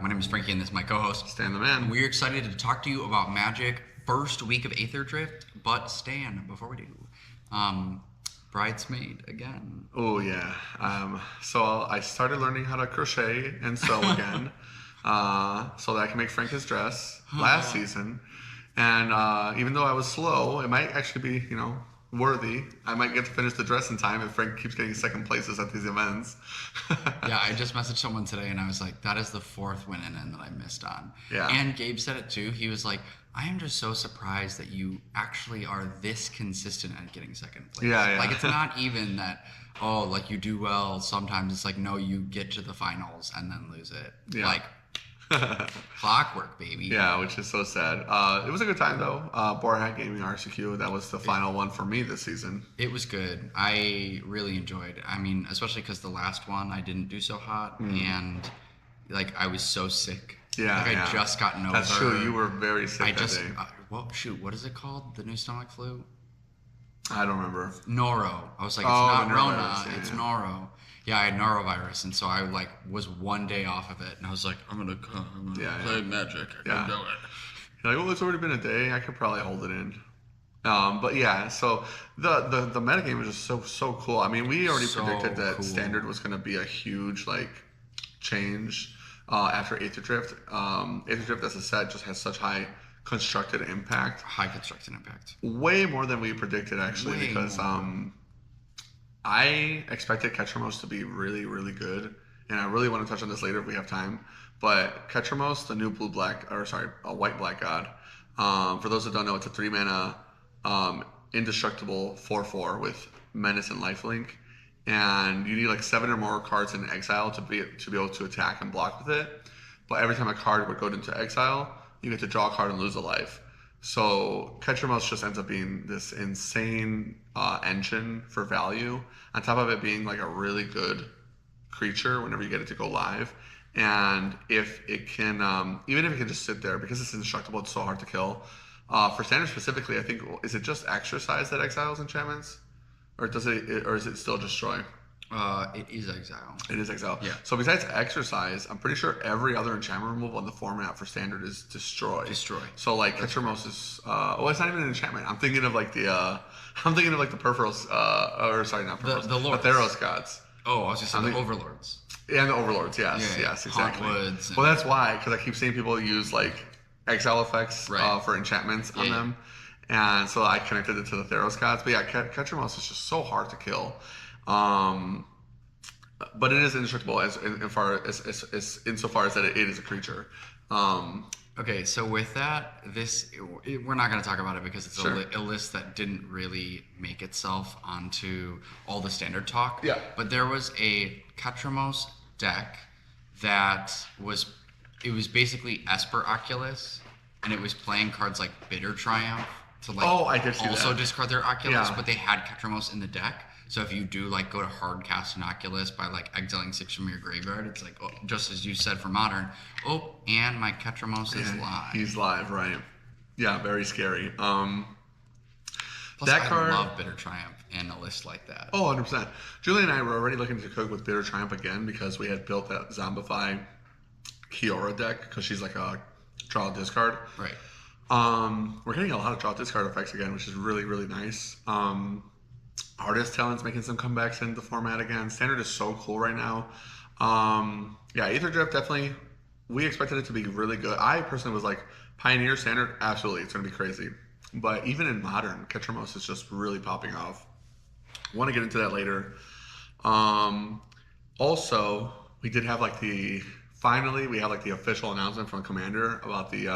My name is Frankie, and this is my co-host, Stan the Man. We're excited to talk to you about Magic first week of Aetherdrift. But Stan, before we do, bridesmaid again. Oh yeah. So I started learning how to crochet and sew again, so that I can make Frank his dress last season. And even though I was slow, it might actually be, worthy. I might get to finish the dress in time if Frank keeps getting second places at these events. Yeah, I just messaged someone today and I was like, that is the fourth win in that I missed on. Yeah. And Gabe said it too. He was like, I am just so surprised that you actually are this consistent at getting second place. Yeah. Like, it's not even that, like you do well sometimes. It's like, no, you get to the finals and then lose it. Yeah. Like, clockwork, baby. Yeah, which is so sad. It was a good time though. Borat Gaming RCQ, that was the final one for me this season. It was good. I really enjoyed it. I mean, especially because the last one I didn't do so hot, and like I was so sick. Yeah, like I just got over. That's true. You were very sick that day. What is it called? The new stomach flu? I don't remember. Noro. I was like, it's not Rona, yeah, it's yeah. Noro. Yeah, I had norovirus, and so I was one day off of it, and I was like, I'm gonna play Magic. I can do it. You're like, it's already been a day. I could probably hold it in. But yeah, so the metagame is just so cool. I mean, we already predicted that Standard was gonna be a huge change after Aetherdrift. Aetherdrift as a set just has such high constructed impact. High constructed impact. Way more than we predicted actually, because I expected Ketramos to be really, really good, and I really want to touch on this later if we have time. But Ketramos, the new white-black god, for those that don't know, it's a 3-mana indestructible 4/4 with Menace and Lifelink, and you need 7 or more cards in exile to be able to attack and block with it. But every time a card would go into exile, you get to draw a card and lose a life. So Ketramos just ends up being this insane engine for value, on top of it being a really good creature whenever you get it to go live. And if it can, even if it can just sit there, because it's indestructible, it's so hard to kill. For Standard specifically, I think, is it just Exercise that exiles enchantments? Or is it still Destroy? It is exile. It is exile. Yeah. So besides Exercise, I'm pretty sure every other enchantment removal in the format for Standard is Destroy. So Ketramos is it's not even an enchantment. I'm thinking of the Peripherals, not Peripherals, the Lords. The Theros gods. Oh, I was just saying the Overlords. Yeah, and the Overlords. Yes, Yeah. yes, exactly. Hauntwoods Well, that's why, because I keep seeing people use exile effects for enchantments on them, and so I connected it to the Theros gods. But yeah, Ketramos is just so hard to kill. But it is indestructible insofar as that it is a creature. Okay, so with that, we're not going to talk about it because it's a list that didn't really make itself onto all the Standard talk. Yeah. But there was a Ketramos deck that was basically Esper Oculus, and it was playing cards like Bitter Triumph to I did see also that. discard their Oculus, Yeah. but they had Ketramos in the deck. So if you do go to hard cast an Oculus by exiling 6 from your graveyard, it's just as you said for Modern. Oh, and my Ketramos is live. He's live, right? Yeah, very scary. Plus, that I card, love Bitter Triumph in a list like that. Oh, 100%. Julie and I were already looking to cook with Bitter Triumph again because we had built that Zombify Kiora deck because she's a draw discard. Right. We're getting a lot of draw discard effects again, which is really, really nice. Artist Talent's making some comebacks into the format again. Standard is so cool right now. Aetherdrift definitely, we expected it to be really good. I personally was Pioneer Standard, absolutely, it's going to be crazy. But even in Modern, Ketramos is just really popping off. Want to get into that later. Also, we did have finally we have the official announcement from Commander about the,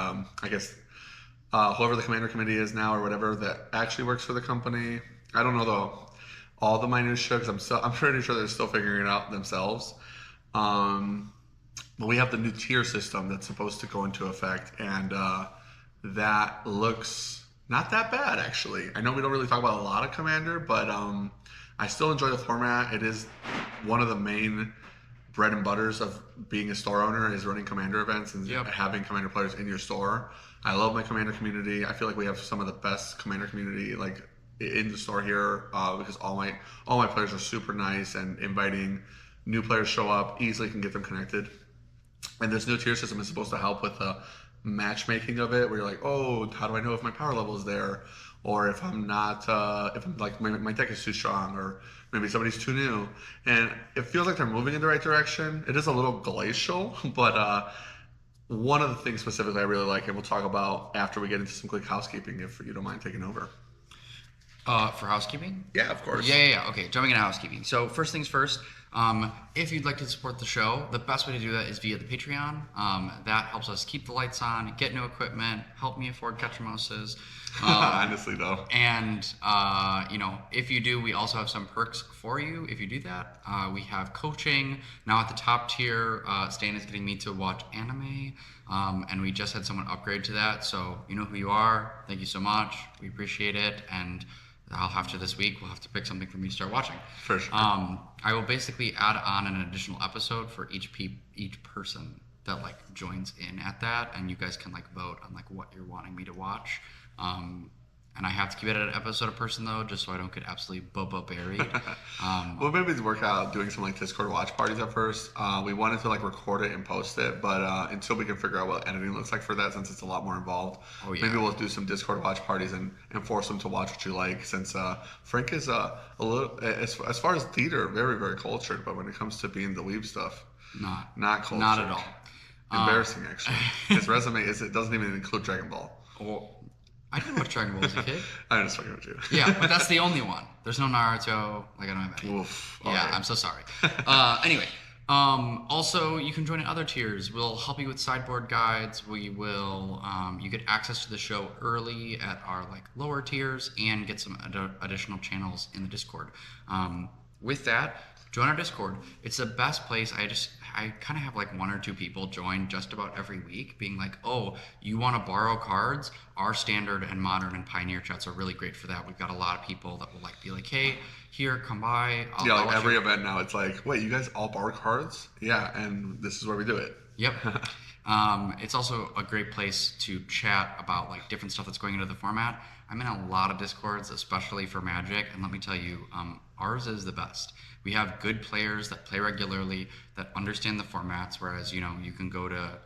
whoever the Commander Committee is now or whatever that actually works for the company. I don't know all the minutiae because I'm pretty sure they're still figuring it out themselves. But we have the new tier system that's supposed to go into effect, and that looks not that bad actually. I know we don't really talk about a lot of Commander, but I still enjoy the format. It is one of the main bread and butters of being a store owner is running Commander events and having Commander players in your store. I love my Commander community. I feel like we have some of the best Commander community in the store here because all my players are super nice and inviting. New players show up, easily can get them connected. And this new tier system is supposed to help with the matchmaking of it, where you're like, oh, how do I know if my power level is there, or if I'm not, if I'm like my deck is too strong, or maybe somebody's too new. And it feels like they're moving in the right direction. It is a little glacial, but one of the things specifically I really like, and we'll talk about after we get into some quick housekeeping, if you don't mind taking over. For housekeeping? Yeah, of course. Yeah. Okay, jumping into housekeeping. So first things first, if you'd like to support the show, the best way to do that is via the Patreon. That helps us keep the lights on, get new equipment, help me afford Ketramoses. Honestly, though. And, if you do, we also have some perks for you if you do that. We have coaching. Now at the top tier, Stan is getting me to watch anime. And we just had someone upgrade to that. So you know who you are. Thank you so much. We appreciate it. And I'll have to this week. We'll have to pick something for me to start watching. For sure. I will basically add on an additional episode for each person that joins in at that, and you guys can vote on what you're wanting me to watch. And I have to keep it at an episode a person though, just so I don't get absolutely buried. We'll maybe work out doing some Discord watch parties at first. We wanted to record it and post it, but until we can figure out what editing looks like for that, since it's a lot more involved, maybe we'll do some Discord watch parties and force them to watch what you like. Since Frank is a little, as far as theater, very very cultured, but when it comes to being the weeb stuff, not cultured, not at all. Embarrassing actually. His resume it doesn't even include Dragon Ball. I didn't watch Dragon Ball as a kid. I'm just fucking with you. Yeah, but that's the only one. There's no Naruto. I don't have any. Oof. Yeah, right. I'm so sorry. Anyway, also you can join in other tiers. We'll help you with sideboard guides. We will. You get access to the show early at our lower tiers and get some additional channels in the Discord. With that, join our Discord. It's the best place. I kind of have one or two people join just about every week being oh, you want to borrow cards? Our standard and modern and pioneer chats are really great for that. We've got a lot of people that will be hey, here, come by. I'll every event now it's wait, you guys all borrow cards? Yeah, and this is where we do it. Yep. It's also a great place to chat about different stuff that's going into the format. I'm in a lot of Discords, especially for Magic, and let me tell you, ours is the best. We have good players that play regularly, that understand the formats, whereas, you can go to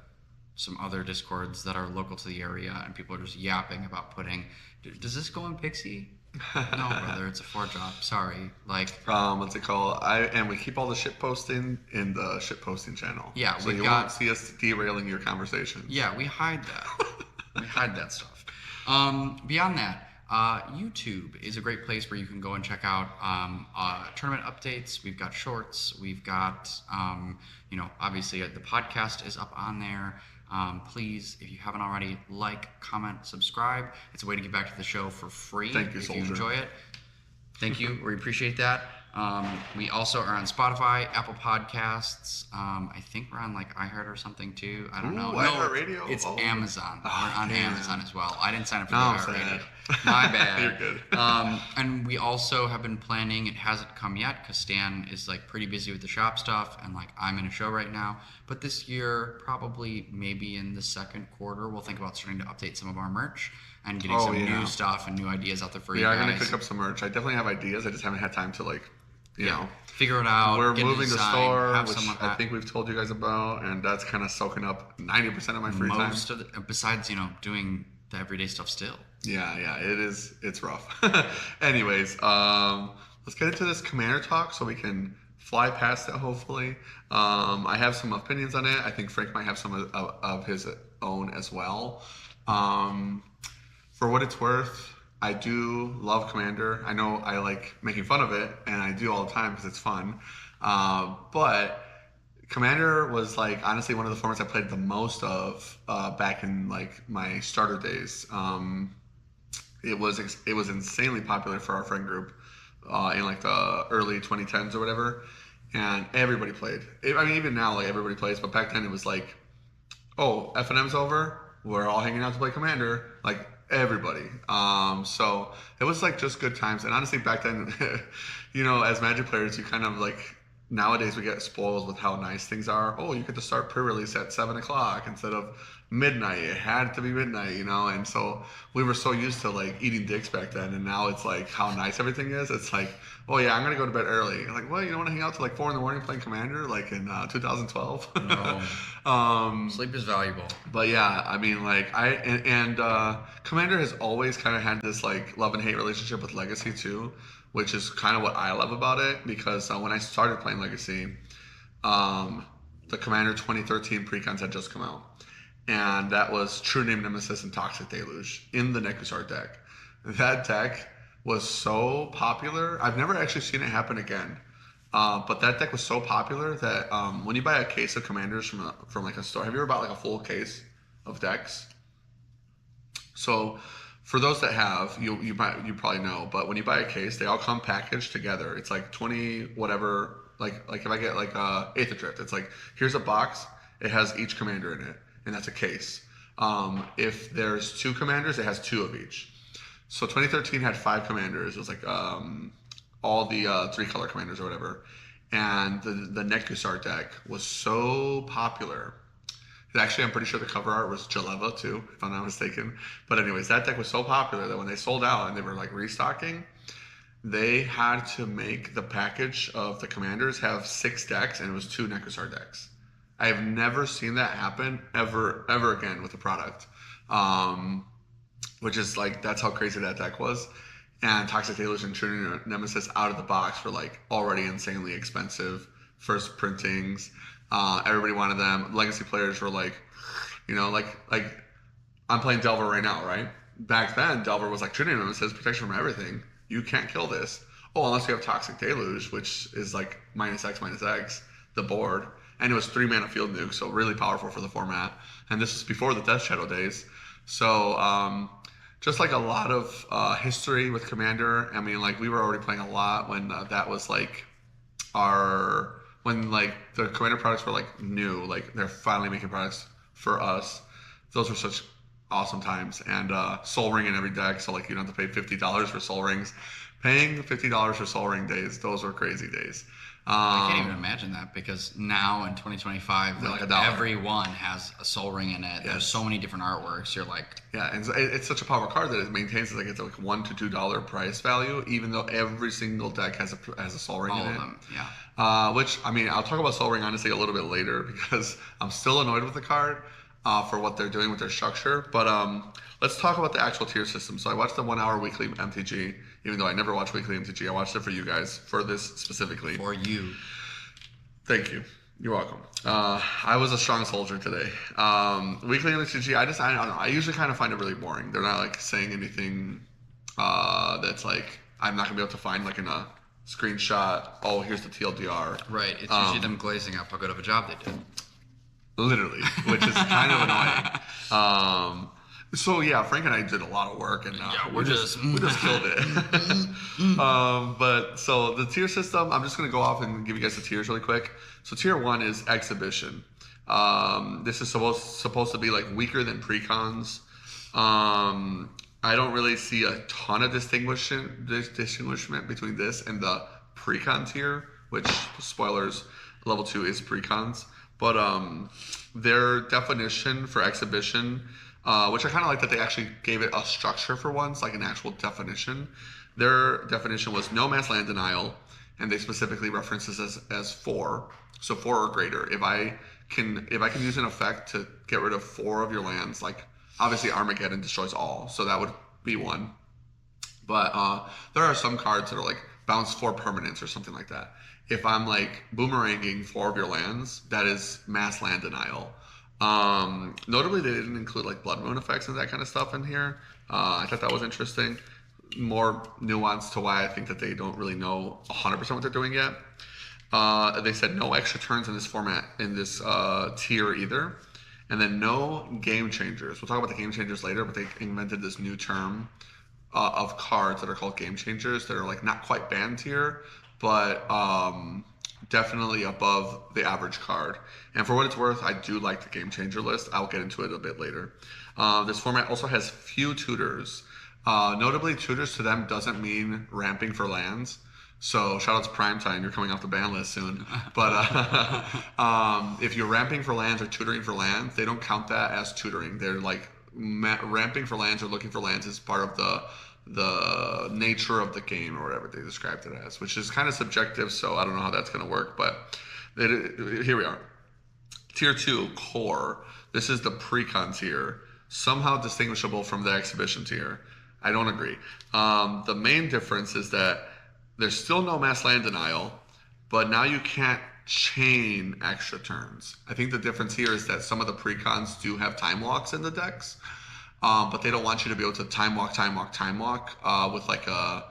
some other Discords that are local to the area and people are just yapping about does this go in Pixie? No, brother, it's a 4-drop. Sorry. What's it called? And we keep all the shit posting in the shit posting channel. Yeah, so you won't see us derailing your conversations. Yeah, we hide that. We hide that stuff. Beyond that, YouTube is a great place where you can go and check out tournament updates. We've got shorts. We've got, obviously the podcast is up on there. Please, if you haven't already, comment, subscribe. It's a way to get back to the show for free. Thank you, if soldier. you enjoy it. Thank you. We appreciate that. We also are on Spotify, Apple Podcasts. I think we're on iHeart or something too. I don't know. iHeart Radio. It's Amazon. We're on Amazon as well. I didn't sign up for No, the iHeart Radio. My bad. You're good. And we also have been planning. It hasn't come yet because Stan is pretty busy with the shop stuff, and I'm in a show right now. But this year, probably maybe in the second quarter, we'll think about starting to update some of our merch and getting some new stuff and new ideas out there for you guys. We are going to pick up some merch. I definitely have ideas. I just haven't had time to you know, figure it out. We're moving the store, which I think think we've told you guys about, and that's kind of soaking up 90% of my free time. Besides, doing the everyday stuff still. Yeah, it is. It's rough. Anyways, let's get into this Commander talk so we can fly past it, hopefully. I have some opinions on it. I think Frank might have some of his own as well. For what it's worth, I do love Commander. I know I like making fun of it, and I do all the time because it's fun. But Commander was honestly one of the formats I played the most of back in my starter days. It was insanely popular for our friend group in the early 2010s or whatever, and everybody played. I mean, even now everybody plays, but back then it was oh, FNM's over, we're all hanging out to play Commander, everybody. So it was just good times. And honestly, back then, as Magic players, you kind of nowadays we get spoiled with how nice things are. Oh, you get to start pre-release at 7 o'clock instead of midnight. It had to be midnight, and so we were so used to like eating dicks back then, and now it's like how nice everything is. It's like, oh yeah, I'm gonna go to bed early. Like, well, you don't want to hang out till like 4 in the morning playing Commander, like in 2012. No. Sleep is valuable. But yeah, I mean, like Commander has always kind of had this like love and hate relationship with Legacy too, which is kind of what I love about it because when I started playing Legacy, the Commander 2013 precons had just come out, and that was True Name Nemesis and Toxic Deluge in the Nekusar deck. That deck was so popular. I've never actually seen it happen again. But that deck was so popular that when you buy a case of Commanders from like a store, have you ever bought like a full case of decks? So for those that have, you probably know, but when you buy a case, they all come packaged together. It's like 20 whatever. Like if I get like Aetherdrift, it's like here's a box. It has each commander in it, and that's a case. If there's 2 commanders, it has 2 of each. So 2013 had 5 commanders. It was like all the 3-color commanders or whatever. And the Nekusar deck was so popular. Actually, I'm pretty sure the cover art was Jaleva too, if I'm not mistaken. But anyways, that deck was so popular that when they sold out and they were like restocking, they had to make the package of the commanders have 6 decks, and it was 2 Nekusar decks. I have never seen that happen ever again with a product. Which is like, that's how crazy that deck was. And Toxic Deluge and True Nemesis out of the box were like already insanely expensive. First printings, everybody wanted them. Legacy players were like, like I'm playing Delver right now, right? Back then, Delver was like True Nemesis, protection from everything. You can't kill this. Oh, unless you have Toxic Deluge, which is like -X, the board. And it was 3 mana field nuke, so really powerful for the format. And this was before the Death Shadow days. So, just like a lot of history with Commander. I mean, like we were already playing a lot when that was like when like the Commander products were like new, like they're finally making products for us. Those were such awesome times. And Soul Ring in every deck, so like you don't have to pay $50 for Soul Rings. Paying $50 for Soul Ring days, those were crazy days. I can't even imagine that because now in 2025, like everyone has a Soul Ring in it. Yes. There's so many different artworks. You're like, yeah, and it's such a powerful card that it maintains like it's like $1 to $2 price value, even though every single deck has a Soul Ring in it. All of them, yeah. Which I mean, I'll talk about Soul Ring honestly a little bit later because I'm still annoyed with the card for what they're doing with their structure. But let's talk about the actual tier system. So I watched the 1 hour weekly MTG. Even though I never watch weekly MTG, I watched it for you guys, for this specifically. For you. Thank you. You're welcome. I was a strong soldier today. Weekly MTG, I don't know. I usually kind of find it really boring. They're not like saying anything that's like I'm not gonna be able to find like in a screenshot. Oh, here's the TLDR. Right. It's usually them glazing up how good of a job they did. Literally, which is kind of annoying. So yeah, Frank and I did a lot of work, and we just killed it. But so the tier system, I'm just gonna go off and give you guys the tiers really quick. So tier 1 is Exhibition. This is supposed to be like weaker than precons. I don't really see a ton of distinguishment between this and the precon tier, which spoilers, level 2 is precons. But their definition for Exhibition. Which I kind of like that they actually gave it a structure for once, like an actual definition. Their definition was no mass land denial, and they specifically reference this as 4, so 4 or greater. If I can use an effect to get rid of 4 of your lands, like obviously Armageddon destroys all, so that would be 1. But there are some cards that are like bounce 4 permanents or something like that. If I'm like boomeranging 4 of your lands, that is mass land denial. Notably, they didn't include like Blood Moon effects and that kind of stuff in here. I thought that was interesting. More nuance to why I think that they don't really know 100% what they're doing yet. They said no extra turns in this format, in this tier either. And then no game changers. We'll talk about the game changers later, but they invented this new term of cards that are called game changers that are like not quite banned tier, but definitely above the average card. And for what it's worth, I do like the game changer list. I'll get into it a bit later. This format also has few tutors. Notably, tutors to them doesn't mean ramping for lands. So shout out to Primetime, you're coming off the ban list soon. But if you're ramping for lands or tutoring for lands, they don't count that as tutoring. They're like ramping for lands or looking for lands is part of the nature of the game or whatever they described it as, which is kind of subjective. So I don't know how that's going to work, but here we are. Tier 2, Core. This is the Precon tier, somehow distinguishable from the Exhibition tier. I don't agree. The main difference is that there's still no mass land denial, but now you can't chain extra turns. I think the difference here is that some of the Precons do have time walks in the decks, but they don't want you to be able to time walk with like a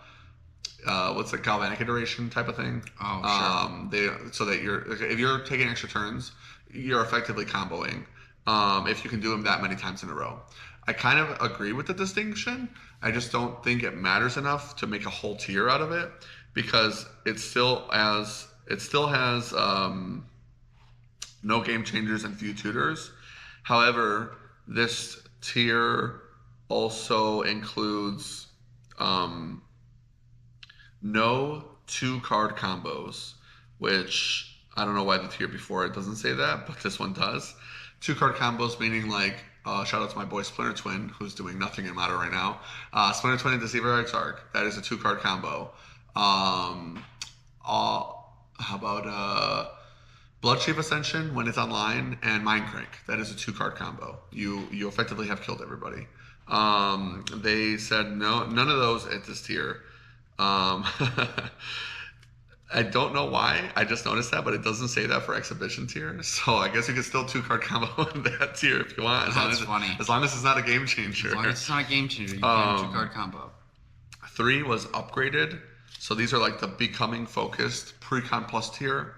what's a galvanic iteration type of thing. Oh, sure. So that if you're taking extra turns, you're effectively comboing. If you can do them that many times in a row, I kind of agree with the distinction. I just don't think it matters enough to make a whole tier out of it because it still has no game changers and few tutors. However, this tier also includes no 2-card combos, which I don't know why the tier before it doesn't say that, but this one does. 2-card combos meaning like, shout out to my boy Splinter Twin, who's doing nothing in Modern right now. Splinter Twin and Deceiver Exarch, that is a 2-card combo. How about Bloodchief Ascension when it's online, and Mind Crank, that is a 2-card combo. You effectively have killed everybody. They said none of those at this tier. I don't know why. I just noticed that, but it doesn't say that for Exhibition tier. So I guess you could still 2-card combo in that tier if you want. That's funny. As long as it's not a game changer. As long as it's not a game changer, you can 2-card combo. 3 was upgraded. So these are like the becoming focused Precon Plus tier.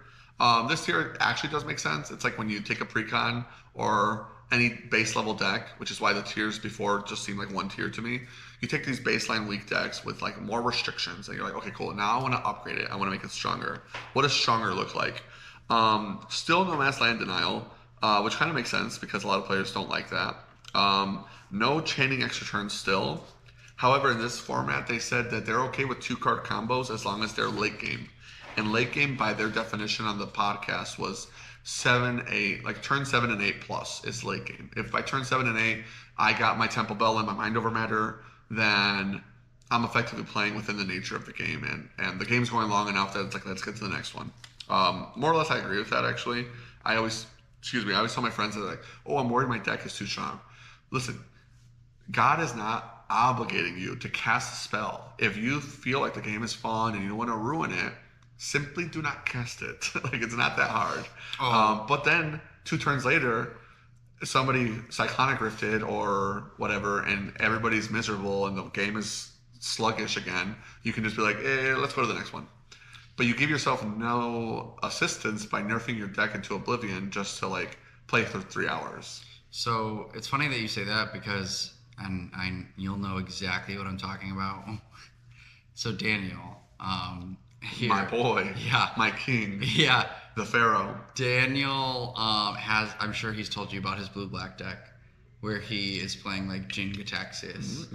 This tier actually does make sense. It's like when you take a Precon or any base level deck, which is why the tiers before just seemed like one tier to me. You take these baseline weak decks with like more restrictions and you're like, okay, cool, now I want to upgrade it. I want to make it stronger. What does stronger look like? Still no mass land denial, which kind of makes sense because a lot of players don't like that. No chaining extra turns still. However, in this format, they said that they're okay with 2-card combos as long as they're late game. And late game, by their definition on the podcast, was 7, 8, like turn 7 and 8 plus is late game. If by turn 7 and 8, I got my Temple Bell and my Mind Over Matter, then I'm effectively playing within the nature of the game. And the game's going long enough that it's like, let's get to the next one. More or less, I agree with that, actually. I always tell my friends that like, oh, I'm worried my deck is too strong. Listen, God is not obligating you to cast a spell. If you feel like the game is fun and you don't want to ruin it, simply do not cast it. Like, it's not that hard. But then 2 turns later, somebody cyclonic rifted or whatever, and everybody's miserable and the game is sluggish again, you can just be like, let's go to the next one. But you give yourself no assistance by nerfing your deck into oblivion just to like play for 3 hours. So it's funny that you say that because, and you'll know exactly what I'm talking about. So Daniel, here, my boy, yeah, my king, yeah, the Pharaoh. Daniel I'm sure he's told you about his blue-black deck, where he is playing like Jin Gitaxias.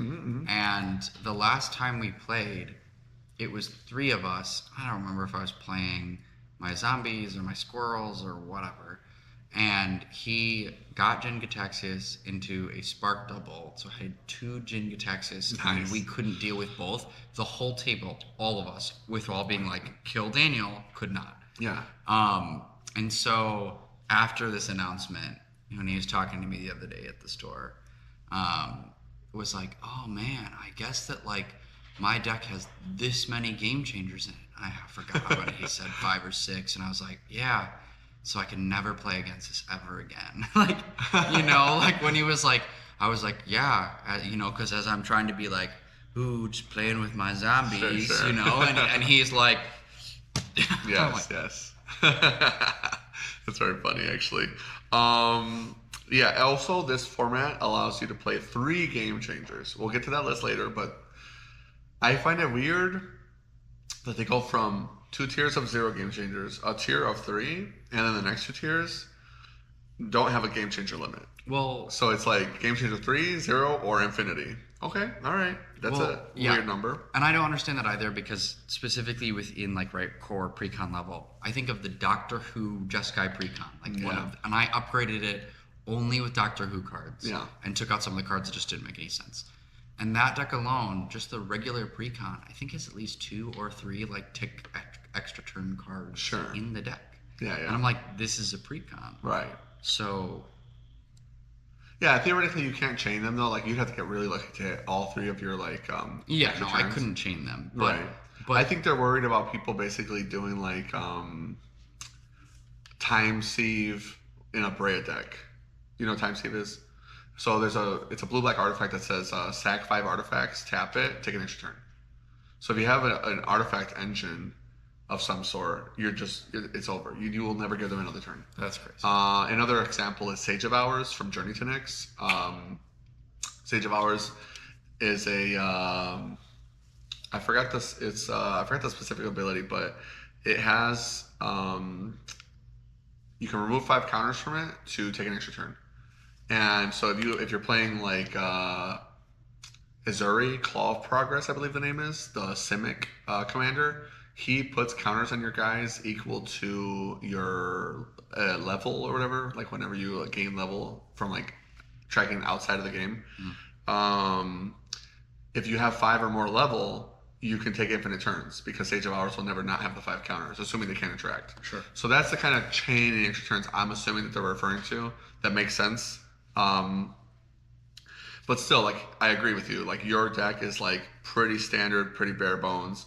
And the last time we played, it was 3 of us. I don't remember if I was playing my zombies or my squirrels or whatever. And he got Jin Gitaxias into a spark double. So I had 2 Jin Gitaxias, and we couldn't deal with both. The whole table, all of us, with all being like, kill Daniel, could not. Yeah. And so after this announcement, when he was talking to me the other day at the store, was like, oh man, I guess that like my deck has this many game changers in it. I forgot what he said, 5 or 6, and I was like, yeah. So I can never play against this ever again. Like, you know, like when he was like, I was like, yeah, you know, because as I'm trying to be like, ooh, just playing with my zombies, sure. you know, and he's like, yes, yes. That's very funny, actually. Yeah, also this format allows you to play 3 game changers. We'll get to that list later, but I find it weird that they go from 2 tiers of 0 game changers, a tier of 3, and then the next 2 tiers. don't have a game changer limit. Well, So it's like game changer 3, 0, or infinity. Okay, all right. That's a weird number. And I don't understand that either because specifically within like core precon level, I think of the Doctor Who Jeskai precon, and I upgraded it only with Doctor Who cards. Yeah. And took out some of the cards that just didn't make any sense. And that deck alone, just the regular precon, I think has at least 2 or 3 like tick extra turn cards in the deck. Yeah. And I'm like, this is a precon. Right. So. Yeah, theoretically you can't chain them though. Like you'd have to get really lucky to hit all 3 of your like. Yeah, no, turns. I couldn't chain them. But, right. But I think they're worried about people basically doing like time sieve in a Brea deck. You know what time sieve is? So it's a blue-black artifact that says sack 5 artifacts, tap it, take an extra turn. So if you have an artifact engine of some sort, it's over. You will never give them another turn. That's crazy. Another example is Sage of Hours from Journey to Nyx. Sage of Hours is a I forgot the specific ability, but it has you can remove 5 counters from it to take an extra turn. And so if you're playing like Azuri, Claw of Progress, I believe the name is, the Simic commander, he puts counters on your guys equal to your level or whatever, like whenever you gain level from like tracking outside of the game. If you have 5 or more level, you can take infinite turns because Sage of Hours will never not have the 5 counters, assuming they can't interact. Sure. So that's the kind of chain and extra turns I'm assuming that they're referring to. That makes sense. But still, like, I agree with you. Like, your deck is like pretty standard, pretty bare bones,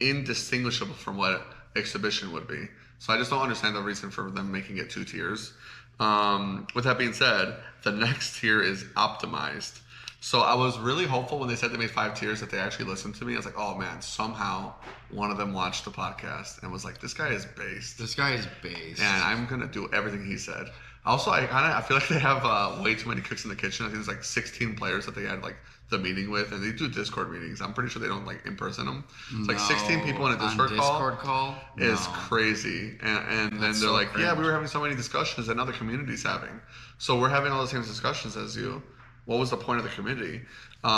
indistinguishable from what Exhibition would be. So I just don't understand the reason for them making it 2 tiers. With that being said, the next tier is optimized. So I was really hopeful when they said they made 5 tiers that they actually listened to me. I was like, oh man, somehow one of them watched the podcast and was like, this guy is based. And I'm going to do everything he said. Also, I feel like they have way too many cooks in the kitchen. I think there's like 16 players that they had like the meeting with, and they do Discord meetings. I'm pretty sure they don't like in person them. It's like 16 people in a Discord call is crazy. And then they're so like, cringe. Yeah, we were having so many discussions that other community's having. So we're having all the same discussions as you. What was the point of the committee?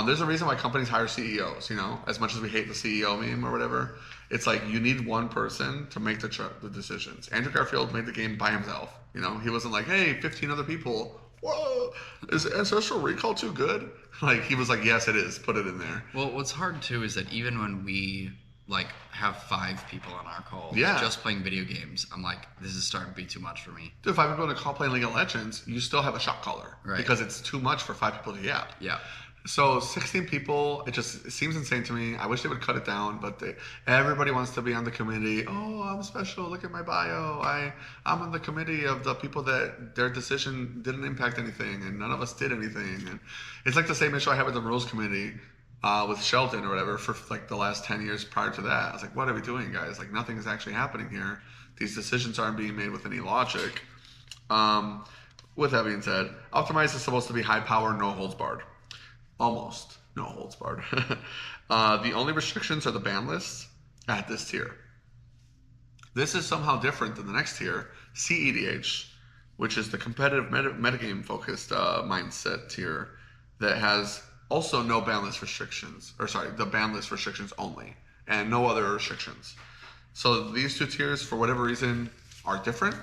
There's a reason why companies hire CEOs, you know, as much as we hate the CEO meme or whatever. It's like you need one person to make the decisions. Andrew Garfield made the game by himself. You know, he wasn't like, hey, 15 other people. Whoa, is Ancestral Recall too good? Like, he was like, yes, it is. Put it in there. Well, what's hard, too, is that even when we, like, have 5 people on our calls just playing video games, I'm like, this is starting to be too much for me. Dude, 5 people in a call playing League of Legends, you still have a shot caller. Right. Because it's too much for 5 people to yap. Yeah. So 16 people, it seems insane to me. I wish they would cut it down, but everybody wants to be on the committee. Oh, I'm special. Look at my bio. I'm on the committee of the people that their decision didn't impact anything, and none of us did anything. And it's like the same issue I had with the rules committee with Sheldon or whatever for like the last 10 years prior to that. I was like, what are we doing, guys? Like, nothing is actually happening here. These decisions aren't being made with any logic. With that being said, Optimize is supposed to be high power, no holds barred. Almost no holds barred. The only restrictions are the ban lists at this tier. This is somehow different than the next tier, CEDH, which is the competitive metagame focused mindset tier that has also no ban list restrictions, the ban list restrictions only, and no other restrictions. So these 2 tiers, for whatever reason, are different.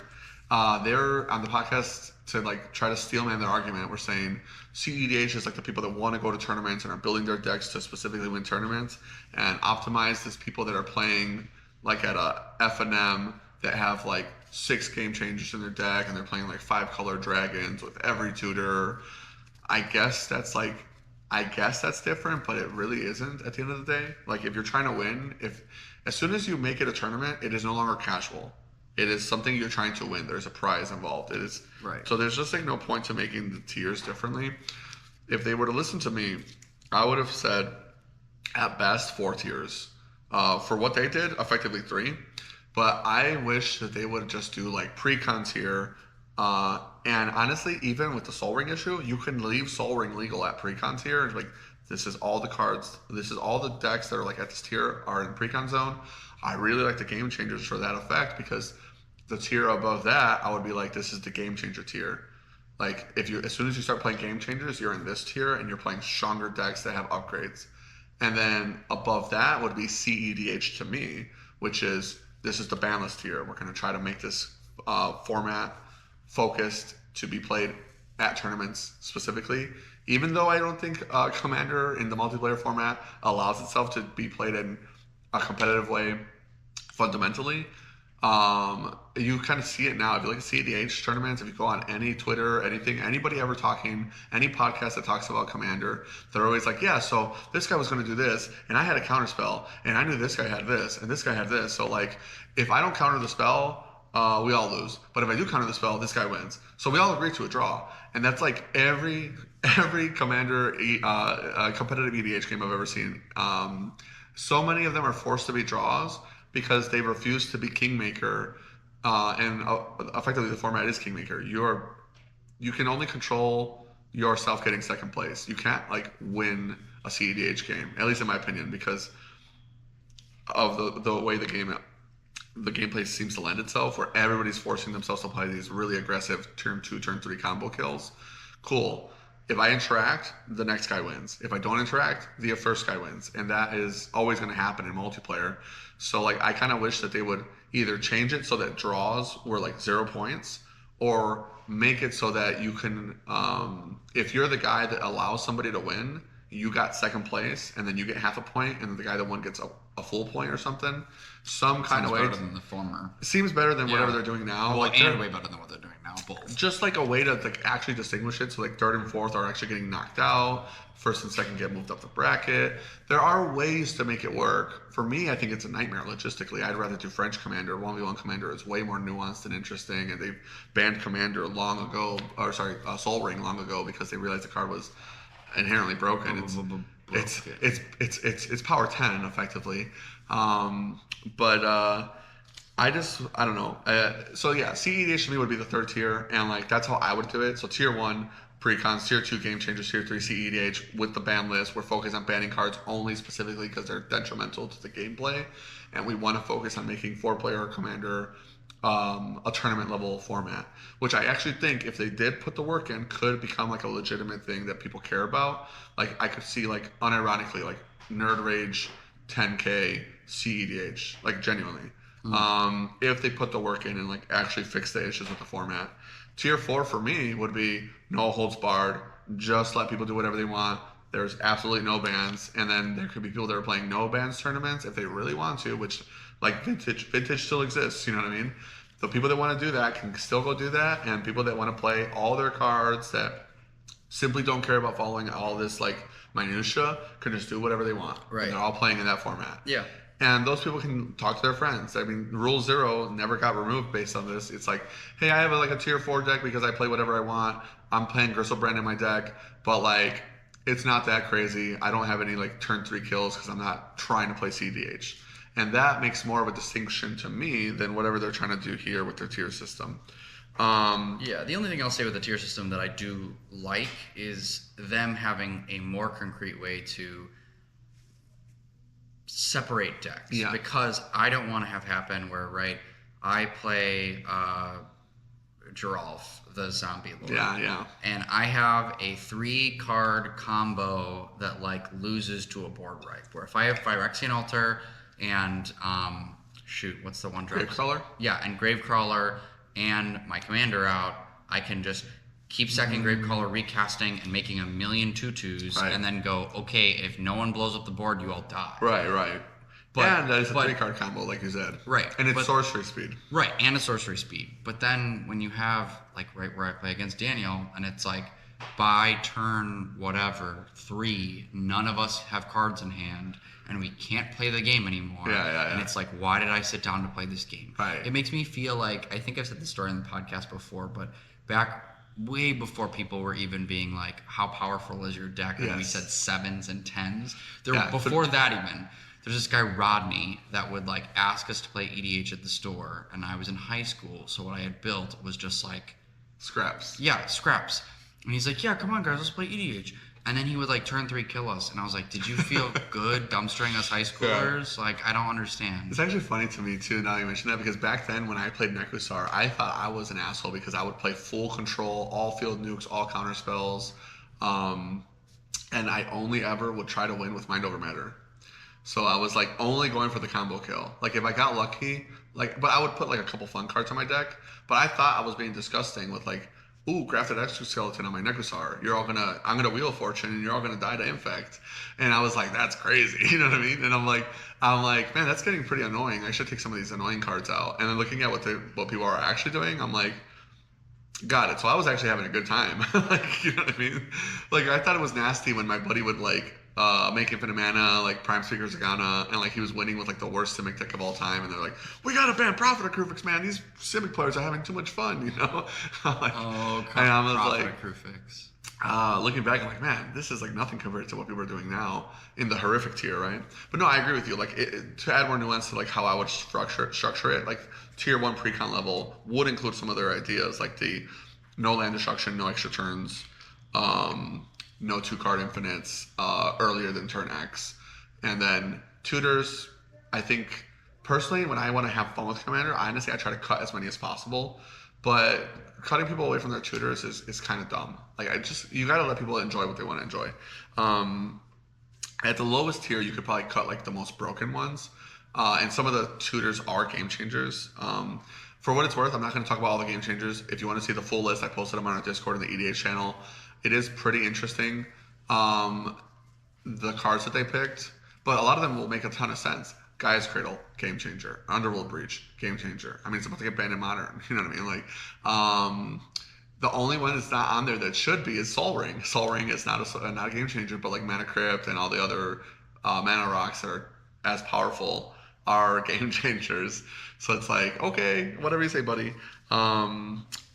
They're on the podcast to like try to steelman their argument. We're saying CEDH is like the people that want to go to tournaments and are building their decks to specifically win tournaments, and Optimized is people that are playing like at a F&M that have like 6 game changers in their deck, and they're playing like 5 color dragons with every tutor. I guess that's different, but it really isn't at the end of the day. Like, if you're trying to win, as soon as you make it a tournament, it is no longer casual. It is something you're trying to win. There's a prize involved. It is right. So there's just like no point to making the tiers differently. If they were to listen to me, I would have said at best 4 tiers. For what they did, effectively 3. But I wish that they would just do like pre-con tier. And honestly, even with the Soul Ring issue, you can leave Soul Ring legal at pre-con tier. Like, this is all the cards, this is all the decks that are like at this tier are in pre-con zone. I really like the game changers for that effect because the tier above that, I would be like, this is the game changer tier. Like as soon as you start playing game changers, you're in this tier and you're playing stronger decks that have upgrades. And then above that would be CEDH to me, which is this is the banlist tier. We're going to try to make this format focused to be played at tournaments specifically. Even though I don't think Commander in the multiplayer format allows itself to be played in a competitive way fundamentally. You kind of see it now. If you look at CEDH tournaments, if you go on any Twitter, anything, anybody ever talking, any podcast that talks about Commander, they're always like, yeah, so this guy was going to do this, and I had a counter spell, and I knew this guy had this, and this guy had this. So, like, if I don't counter the spell, we all lose. But if I do counter the spell, this guy wins. So we all agree to a draw. And that's like every Commander competitive EDH game I've ever seen. So many of them are forced to be draws because they refuse to be Kingmaker, and effectively the format is Kingmaker. You can only control yourself getting second place. You can't like win a CEDH game, at least in my opinion, because of the way the gameplay seems to lend itself, where everybody's forcing themselves to play these really aggressive turn 2, turn 3 combo kills. Cool. If I interact, the next guy wins. If I don't interact, the first guy wins. And that is always going to happen in multiplayer. So, like, I kind of wish that they would either change it so that draws were, like, 0 points, or make it so that you can, if you're the guy that allows somebody to win, you got second place, and then you get half a point, and then the guy that won gets a full point or something. Some kind of way. Better than the former. Seems better than whatever they're doing now. Well, like, and way better than what they're doing now. Both. Just like a way to like actually distinguish it. So like third and fourth are actually getting knocked out. First and second get moved up the bracket. There are ways to make it work. For me, I think it's a nightmare logistically. I'd rather do French Commander. 1v1 Commander is way more nuanced and interesting. And they've banned Commander long ago, Soul Ring long ago, because they realized the card was inherently broken. It's power 10 effectively. I don't know. So yeah, CEDH to me would be the third tier, and like that's how I would do it. So tier 1 precons, tier 2 game changers, tier 3 CEDH with the ban list. We're focused on banning cards only specifically because they're detrimental to the gameplay, and we want to focus on making 4-player Commander a tournament level format, which I actually think if they did put the work in could become like a legitimate thing that people care about. Like I could see like unironically like Nerd Rage 10K CEDH, like genuinely. If they put the work in and like actually fix the issues with the format. Tier 4 for me would be no holds barred, just let people do whatever they want. There's absolutely no bans, and then there could be people that are playing no bans tournaments if they really want to, which like vintage still exists, you know what I mean? The people that want to do that can still go do that, and people that want to play all their cards that simply don't care about following all this like minutia can just do whatever they want. Right. And they're all playing in that format. Yeah. And those people can talk to their friends. I mean, Rule 0 never got removed based on this. It's like, hey, I have a tier 4 deck because I play whatever I want. I'm playing Gristlebrand in my deck, but like, it's not that crazy. I don't have any like turn 3 kills because I'm not trying to play CDH. And that makes more of a distinction to me than whatever they're trying to do here with their tier system. Yeah, the only thing I'll say with the tier system that I do like is them having a more concrete way to separate decks. Yeah. Because I don't want to have happen where, right, I play Geralf, the zombie lord. Yeah. And I have a 3-card combo that like loses to a board wipe. Where if I have Phyrexian Altar and what's the one drop? Gravecrawler? Yeah, and Gravecrawler and my commander out, I can just keep second Gravecrawler recasting and making a million 2/2s, right. and then go, okay, if no one blows up the board, you all die. Right. And it's a 3-card combo, like you said. Right. And it's sorcery speed. Right, and a sorcery speed. But then when you have, like, right where I play against Daniel, and it's like, by turn whatever, 3, none of us have cards in hand, and we can't play the game anymore. Yeah. And it's like, why did I sit down to play this game? Right. It makes me feel like, I think I've said this story in the podcast before, but back way before people were even being like, how powerful is your deck? And we said 7s and 10s. Before that even, there's this guy Rodney that would like ask us to play EDH at the store, and I was in high school, so what I had built was just like scraps. Yeah, scraps. And he's like, yeah, come on guys, let's play EDH. And then he would like turn 3 kill us, and I was like, "Did you feel good dumpstering us high schoolers? Like, I don't understand." It's actually funny to me too now you mention that, because back then when I played Nekusar, I thought I was an asshole because I would play full control, all field nukes, all counter spells, and I only ever would try to win with mind over matter. So I was like only going for the combo kill. Like if I got lucky, like, but I would put like a couple fun cards on my deck. But I thought I was being disgusting with like, ooh, grafted exoskeleton on my Nekusar. I'm gonna wheel fortune, and you're all gonna die to infect. And I was like, that's crazy. You know what I mean? And I'm like, man, that's getting pretty annoying. I should take some of these annoying cards out. And then looking at what people are actually doing, I'm like, got it. So I was actually having a good time. Like, you know what I mean? Like, I thought it was nasty when my buddy would like make infinite mana, like Prime Speaker Zagana, and like he was winning with like the worst Simic deck of all time, and they're like, "We gotta ban Prophet of Krufix, man. These Simic players are having too much fun," you know? Like, Oh, and I was Prophet like, of Krufix. looking back, I'm like, man, this is like nothing compared to what people are doing now in the horrific tier, right? But no, I agree with you. Like, to add more nuance to like how I would structure it, like tier 1 pre-con level would include some other ideas, like the no land destruction, no extra turns, no 2-card infinites earlier than turn X, and then tutors. I think personally, when I want to have fun with Commander, honestly, I try to cut as many as possible, but cutting people away from their tutors is kind of dumb. Like, you gotta let people enjoy what they want to enjoy. At the lowest tier, you could probably cut like the most broken ones, and some of the tutors are game changers. For what it's worth, I'm not going to talk about all the game changers. If you want to see the full list, I posted them on our Discord and the EDH channel. It is pretty interesting, the cards that they picked, but a lot of them will make a ton of sense. Gaia's Cradle, game changer. Underworld Breach, game changer. I mean, it's about to get banned in Modern. You know what I mean? Like, the only one that's not on there that should be is Sol Ring. Sol Ring is not a game changer, but like Mana Crypt and all the other mana rocks that are as powerful are game changers. So it's like, okay, whatever you say, buddy.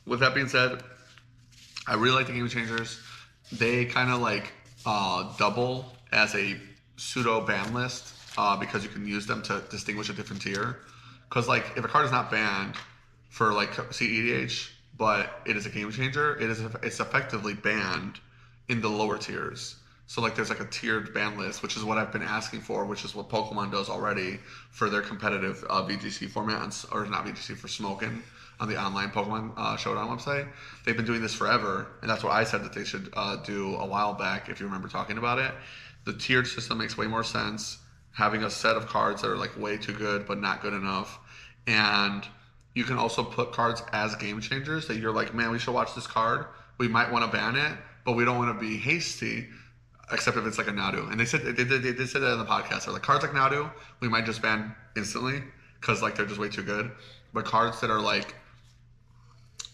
With that being said, I really like the game changers. They kind of like double as a pseudo ban list because you can use them to distinguish a different tier. Because like if a card is not banned for like CEDH, but it is a game changer, it's effectively banned in the lower tiers. So like there's like a tiered ban list, which is what I've been asking for, which is what Pokemon does already for their competitive VGC format, or not VGC, for Smokin' on the online Pokemon Showdown website. They've been doing this forever, and that's what I said that they should do a while back, if you remember talking about it. The tiered system makes way more sense, having a set of cards that are like way too good but not good enough. And you can also put cards as game changers that you're like, man, we should watch this card. We might want to ban it, but we don't want to be hasty, except if it's like a Nadu. And they did say that in the podcast. They're like, cards like Nadu, we might just ban instantly because like they're just way too good. But cards that are like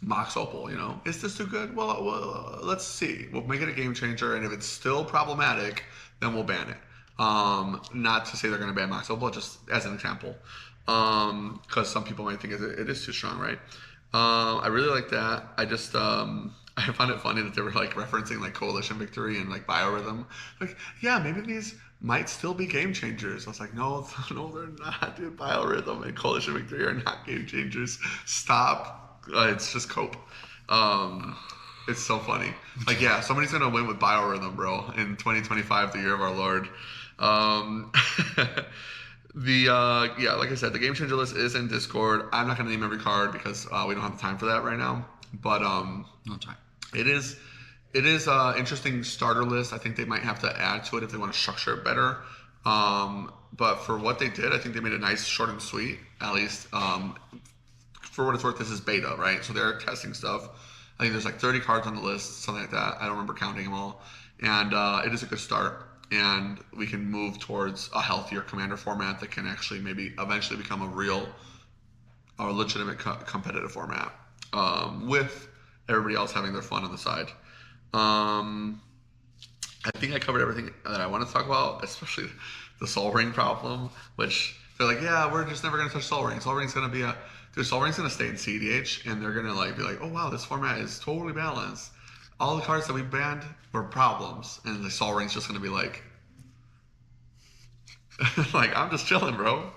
Mox Opal, you know, is this too good? Well, let's see. We'll make it a game changer, and if it's still problematic, then we'll ban it. Not to say they're going to ban Mox Opal, just as an example, because some people might think it is too strong, right? I really like that. I just I find it funny that they were like referencing like Coalition Victory and like Biorhythm. Like, yeah, maybe these might still be game changers. I was like, no, they're not, dude. Biorhythm and Coalition Victory are not game changers. Stop. It's just cope. It's so funny. Like, yeah, somebody's gonna win with Biorhythm, bro, in 2025, the year of our Lord. Yeah, like I said, the game changer list is in Discord. I'm not gonna name every card because we don't have the time for that right now. But No time. it is interesting starter list. I think they might have to add to it if they want to structure it better. But for what they did, I think they made it nice, short and sweet. At least for what it's worth, this is beta, right? So they're testing stuff. I think there's like 30 cards on the list, something like that. I don't remember counting them all. And it is a good start. And we can move towards a healthier commander format that can actually maybe eventually become a real or legitimate competitive format, with everybody else having their fun on the side. I think I covered everything that I want to talk about, especially the Sol Ring problem, which they're like, yeah, we're just never going to touch Sol Ring. Sol Ring's going to be Sol Ring's going to stay in CDH, and they're going to like be like, oh wow, this format is totally balanced. All the cards that we banned were problems, and the Sol Ring's just going to be like, like, I'm just chilling, bro.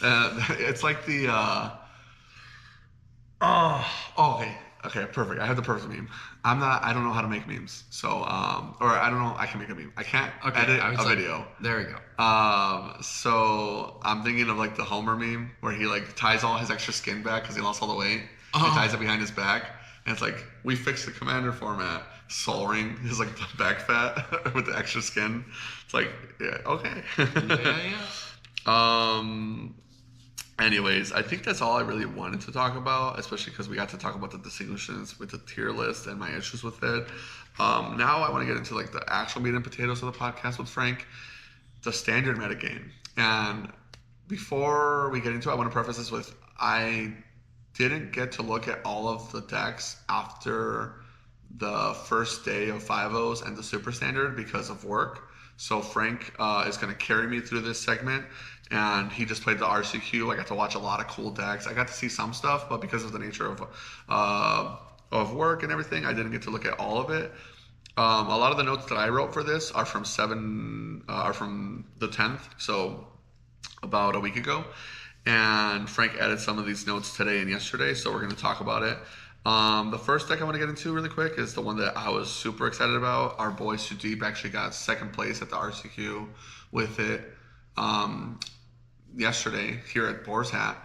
It's like the okay. Okay, perfect. I have the perfect meme. I don't know how to make memes. So, or I don't know. I can make a meme. I can't edit a video. There we go. So I'm thinking of like the Homer meme where he like ties all his extra skin back because he lost all the weight. He ties it behind his back, and it's like we fixed the commander format. Soul Ring is like the back fat with the extra skin. It's like, yeah, okay. Yeah. Anyways, I think that's all I really wanted to talk about, especially because we got to talk about the distinctions with the tier list and my issues with it. Now I want to get into like the actual meat and potatoes of the podcast with Frank, the standard metagame. And before we get into it, I want to preface this with I didn't get to look at all of the decks after the first day of 5.0s and the super standard because of work. So Frank is going to carry me through this segment, and he just played the RCQ. I got to watch a lot of cool decks. I got to see some stuff, but because of the nature of work and everything, I didn't get to look at all of it. A lot of the notes that I wrote for this are from the 10th, so about a week ago. And Frank added some of these notes today and yesterday, so we're going to talk about it. The first deck I want to get into really quick is the one that I was super excited about. Our boy Sudeep actually got second place at the RCQ with it yesterday here at Boar's Hat,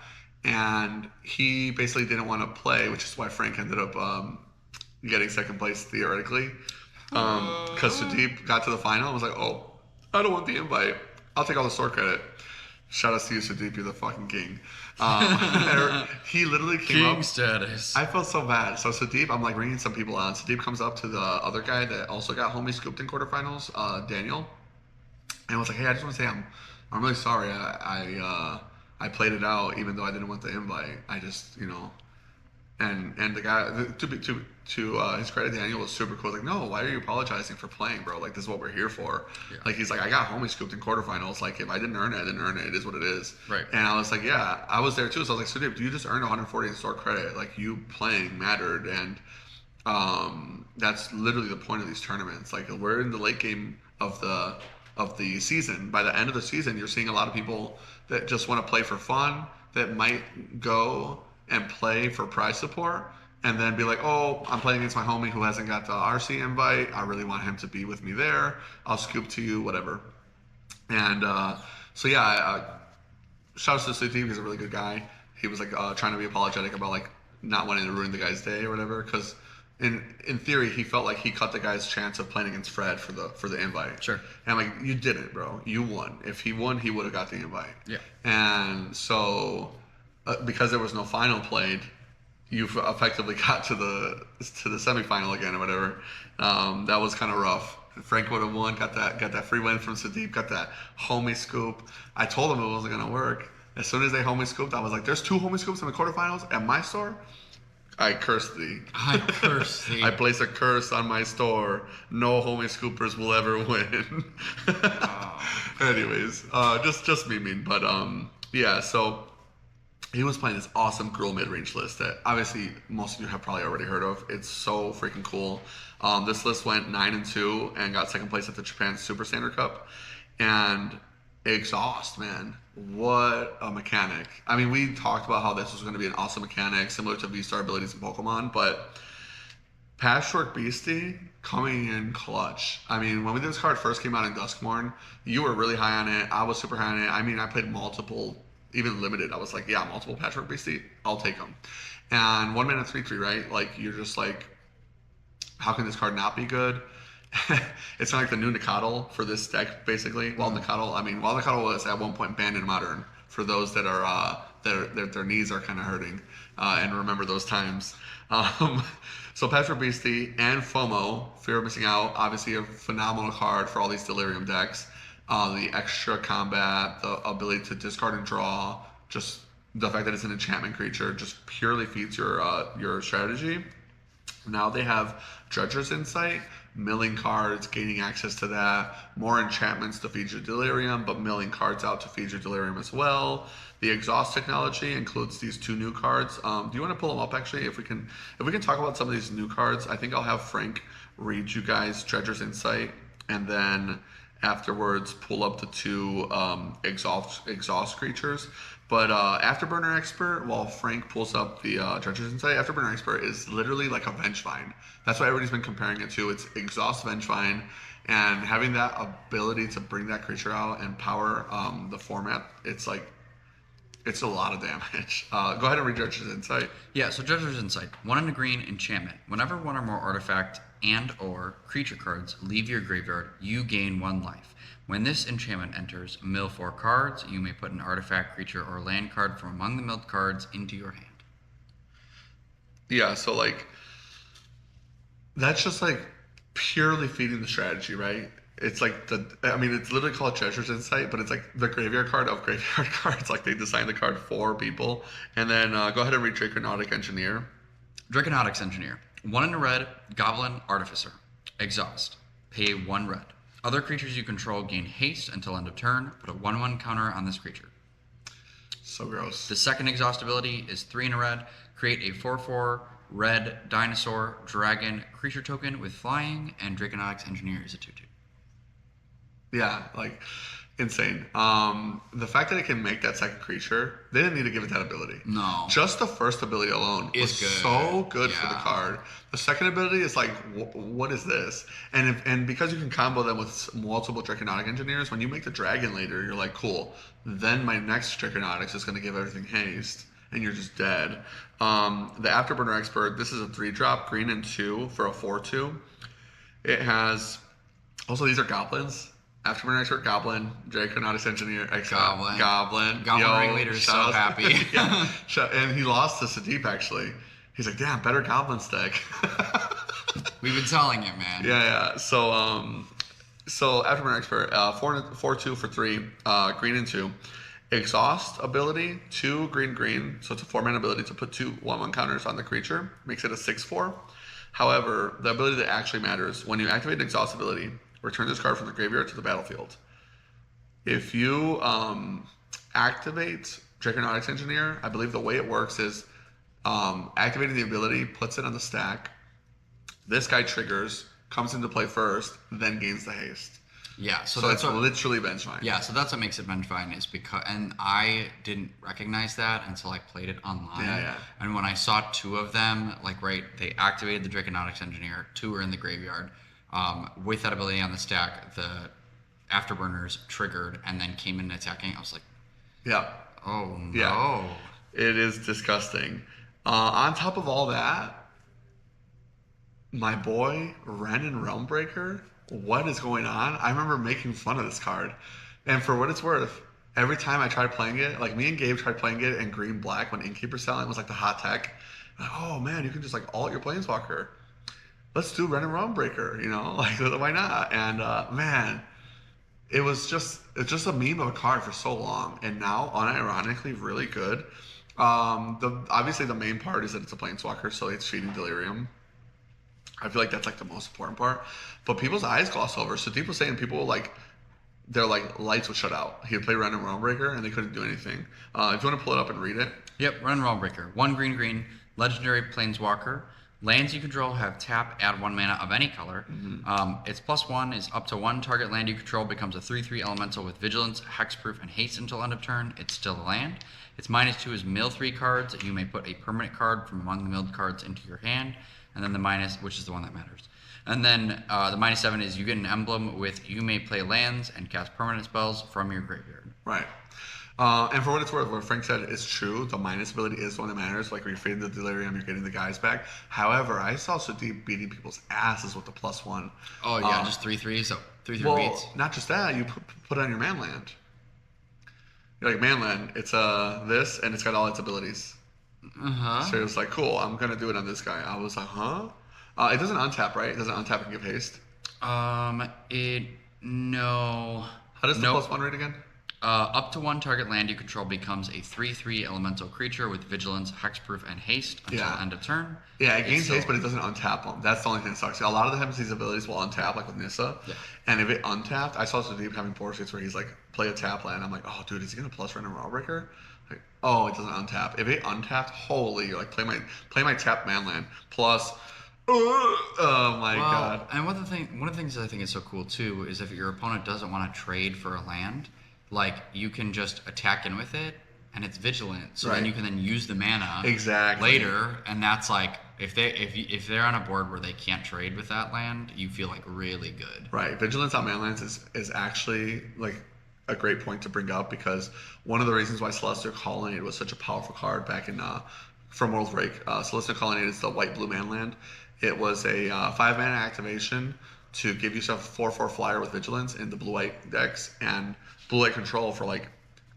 and he basically didn't want to play, which is why Frank ended up getting second place theoretically, because Sudeep got to the final and was like, oh, I don't want the invite, I'll take all the store credit. Shout out to you, Sudeep, you're the fucking king. He literally came king up. Status. I felt so bad. So Sudeep, I'm like ringing some people out. Sudeep comes up to the other guy that also got homie scooped in quarterfinals, Daniel, and was like, "Hey, I just want to say I'm really sorry. I played it out even though I didn't want the invite. I just and the guy to his credit, Daniel was super cool. Like, no, why are you apologizing for playing, bro? Like, this is what we're here for. Yeah. Like, he's like, I got homie scooped in quarterfinals. Like, if I didn't earn it, I didn't earn it. It is what it is. Right. And I was like, yeah, I was there too. So I was like, Sudeep, you just earned 140 in store credit. Like, you playing mattered, and that's literally the point of these tournaments. Like, we're in the late game of the season. By the end of the season, you're seeing a lot of people that just want to play for fun, that might go and play for prize support, and then be like, oh, I'm playing against my homie who hasn't got the RC invite. I really want him to be with me there. I'll scoop to you, whatever. And so yeah, shout out to Sudeep. He's a really good guy. He was like trying to be apologetic about like not wanting to ruin the guy's day or whatever, because in theory he felt like he cut the guy's chance of playing against Fred for the invite. Sure. And I'm like, you didn't, bro. You won. If he won, he would have got the invite. Yeah. And so because there was no final played, you effectively got to the semifinal again or whatever. That was kind of rough. Frank would have won, got that free win from Sudeep, got that homie scoop. I told him it wasn't gonna work. As soon as they homie scooped, I was like, "There's 2 homie scoops in the quarterfinals at my store." I cursed thee. I cursed thee. I place a curse on my store. No homie scoopers will ever win. Anyways, just me mean, but yeah. So he was playing this awesome Gruul mid-range list that obviously most of you have probably already heard of. It's so freaking cool. This list went 9-2 and got second place at the Japan Super Standard Cup. And exhaust, man. What a mechanic. I mean, we talked about how this was going to be an awesome mechanic, similar to V-Star abilities in Pokemon, but Patchwork Beastie coming in clutch. I mean, when this card first came out in Duskmorn, you were really high on it. I was super high on it. I mean, I played multiple, even limited. I was like, yeah, multiple Patchwork Beastie, I'll take them. And 1 mana 3/3, right? Like, you're just like, how can this card not be good? It's kind of like the new Nicodle for this deck, basically. While Nicodle was at one point banned in Modern, for those that are their knees are kind of hurting and remember those times. So Patchwork Beastie and FOMO, Fear of Missing Out, obviously a phenomenal card for all these Delirium decks. The extra combat, the ability to discard and draw, just the fact that it's an enchantment creature just purely feeds your strategy. Now they have Dredger's Insight, milling cards, gaining access to that, more enchantments to feed your Delirium, but milling cards out to feed your Delirium as well. The Exhaust technology includes these 2 new cards. Do you want to pull them up actually? If we can talk about some of these new cards, I think I'll have Frank read you guys Dredger's Insight, and then afterwards pull up the 2 exhaust creatures. But Afterburner Expert, while Frank pulls up the Judge's Insight, Afterburner Expert is literally like a Vengevine. That's what everybody's been comparing it to. It's Exhaust Vengevine, and having that ability to bring that creature out and power the format, it's like, it's a lot of damage. Go ahead and read Judge's Insight. Yeah, so Judge's Insight. 1 in a green enchantment. Whenever one or more artifact and or creature cards leave your graveyard, you gain 1 life. When this enchantment enters, mill 4 cards. You may put an artifact, creature, or land card from among the milled cards into your hand. Yeah, so like, that's just like purely feeding the strategy, right? It's like it's literally called Treasure's Insight, but it's like the graveyard card of graveyard cards. Like they designed the card for people. And then go ahead and read Draconautic Engineer. Draconautic's Engineer. 1 in a red, Goblin Artificer. Exhaust. Pay 1 red. Other creatures you control gain haste until end of turn. Put a 1/1 counter on this creature. So gross. The second exhaust ability is 3 in a red. Create a 4/4 red dinosaur dragon creature token with flying, and Draconautic's Engineer is a 2/2. Yeah, like insane. The fact that it can make that second creature, they didn't need to give it that ability. No. Just the first ability alone was good. so good for the Yeah. card. The second ability is like, what is this? And because you can combo them with multiple Draconautic Engineers, when you make the dragon later, you're like, cool. Then my next Draconautics is going to give everything haste, and you're just dead. The Afterburner Expert, this is a 3-drop, green and 2 for a 4/2. It has, also these are goblins. Afterburner Expert, Goblin, Draconautic Engineer, Goblin. Goblin. Ringleader is so happy. Yeah. And he lost to Sadiq, actually. He's like, damn, better Goblins deck. We've been telling it, man. Yeah. So Afterburner Expert, 4/2 for 3, green and 2. Exhaust ability, 2 green. So it's a 4-mana ability to put 2 1/1 counters on the creature. Makes it a 6/4. However, the ability that actually matters, when you activate an exhaust ability, return this card from the graveyard to the battlefield. If you activate Draconautic's Engineer, I believe the way it works is activating the ability, puts it on the stack. This guy triggers, comes into play first, then gains the haste. Yeah, so So that's it's what, literally Vengevine. yeah, so that's what makes it Vengevine, is because, and I didn't recognize that until I played it online. Yeah. And when I saw 2 of them, like, right, they activated the Draconautic's Engineer, 2 were in the graveyard. With that ability on the stack, the Afterburners triggered and then came in attacking. I was like, Yeah. oh no. Yeah. It is disgusting. On top of all that, my boy Ren and Realmbreaker, what is going on? I remember making fun of this card. And for what it's worth, every time I tried playing it, like me and Gabe tried playing it in green-black when Innkeeper selling was like the hot tech. Like, oh man, you can just like alt your Planeswalker. Let's do Ren and Realmbreaker, like why not? And man, it's just a meme of a card for so long, and now unironically really good. Obviously the main part is that it's a Planeswalker, so it's feeding Delirium. I feel like that's like the most important part, but people's eyes gloss over. So people saying their lights would shut out. He would play Ren and Realmbreaker and they couldn't do anything. If you want to pull it up and read it. Yep, Ren Realmbreaker. 1 green, legendary Planeswalker. Lands you control have tap, add 1 mana of any color. Its +1 is up to 1 target land you control becomes a 3/3 elemental with vigilance, hexproof, and haste until end of turn. It's still a land. Its -2 is mill 3 cards. You may put a permanent card from among the milled cards into your hand. And then the minus, which is the one that matters. And then the -7 is you get an emblem with you may play lands and cast permanent spells from your graveyard. Right. And for what it's worth, what Frank said is true. The minus ability is the one that matters. Like when you're feeding the Delirium, you're getting the guys back. However, I saw Sadiq beating people's asses with the +1. Oh, yeah, just 3/3, so 3/3 Well, beats. not just that, you put it on your man land. You're like, man land, it's this, and it's got all its abilities. So it was like, cool, I'm going to do it on this guy. I was like, huh? It doesn't untap, right? It doesn't untap and give haste? No. How does the +1 read again? Up to 1 target land you control becomes a 3/3 elemental creature with vigilance, hexproof, and haste until end of turn. Yeah, it gains haste, but it doesn't untap them. That's the only thing that sucks. A lot of the times these abilities will untap, like with Nissa. Yeah. And if it untapped, I saw Sadiq having board states where he's like, play a tap land. I'm like, oh, dude, is he going to plus Ren and Realmbreaker? Like, oh, it doesn't untap. If it untapped, holy, you're like, play my tap man land plus. Oh my god. And one of the things that I think is so cool too is if your opponent doesn't want to trade for a land, like you can just attack in with it and it's vigilant, so Right. then you can then use the mana Exactly. later, and that's like if they're on a board where they can't trade with that land, you feel like really good. Right. Vigilance on manlands is actually like a great point to bring up because one of the reasons why Celestial Colonnade was such a powerful card back in from World Break. Celestial Colonnade is the white blue manland. It was a 5-mana activation to give yourself a 4/4 flyer with Vigilance in the blue white decks, and blue white control for like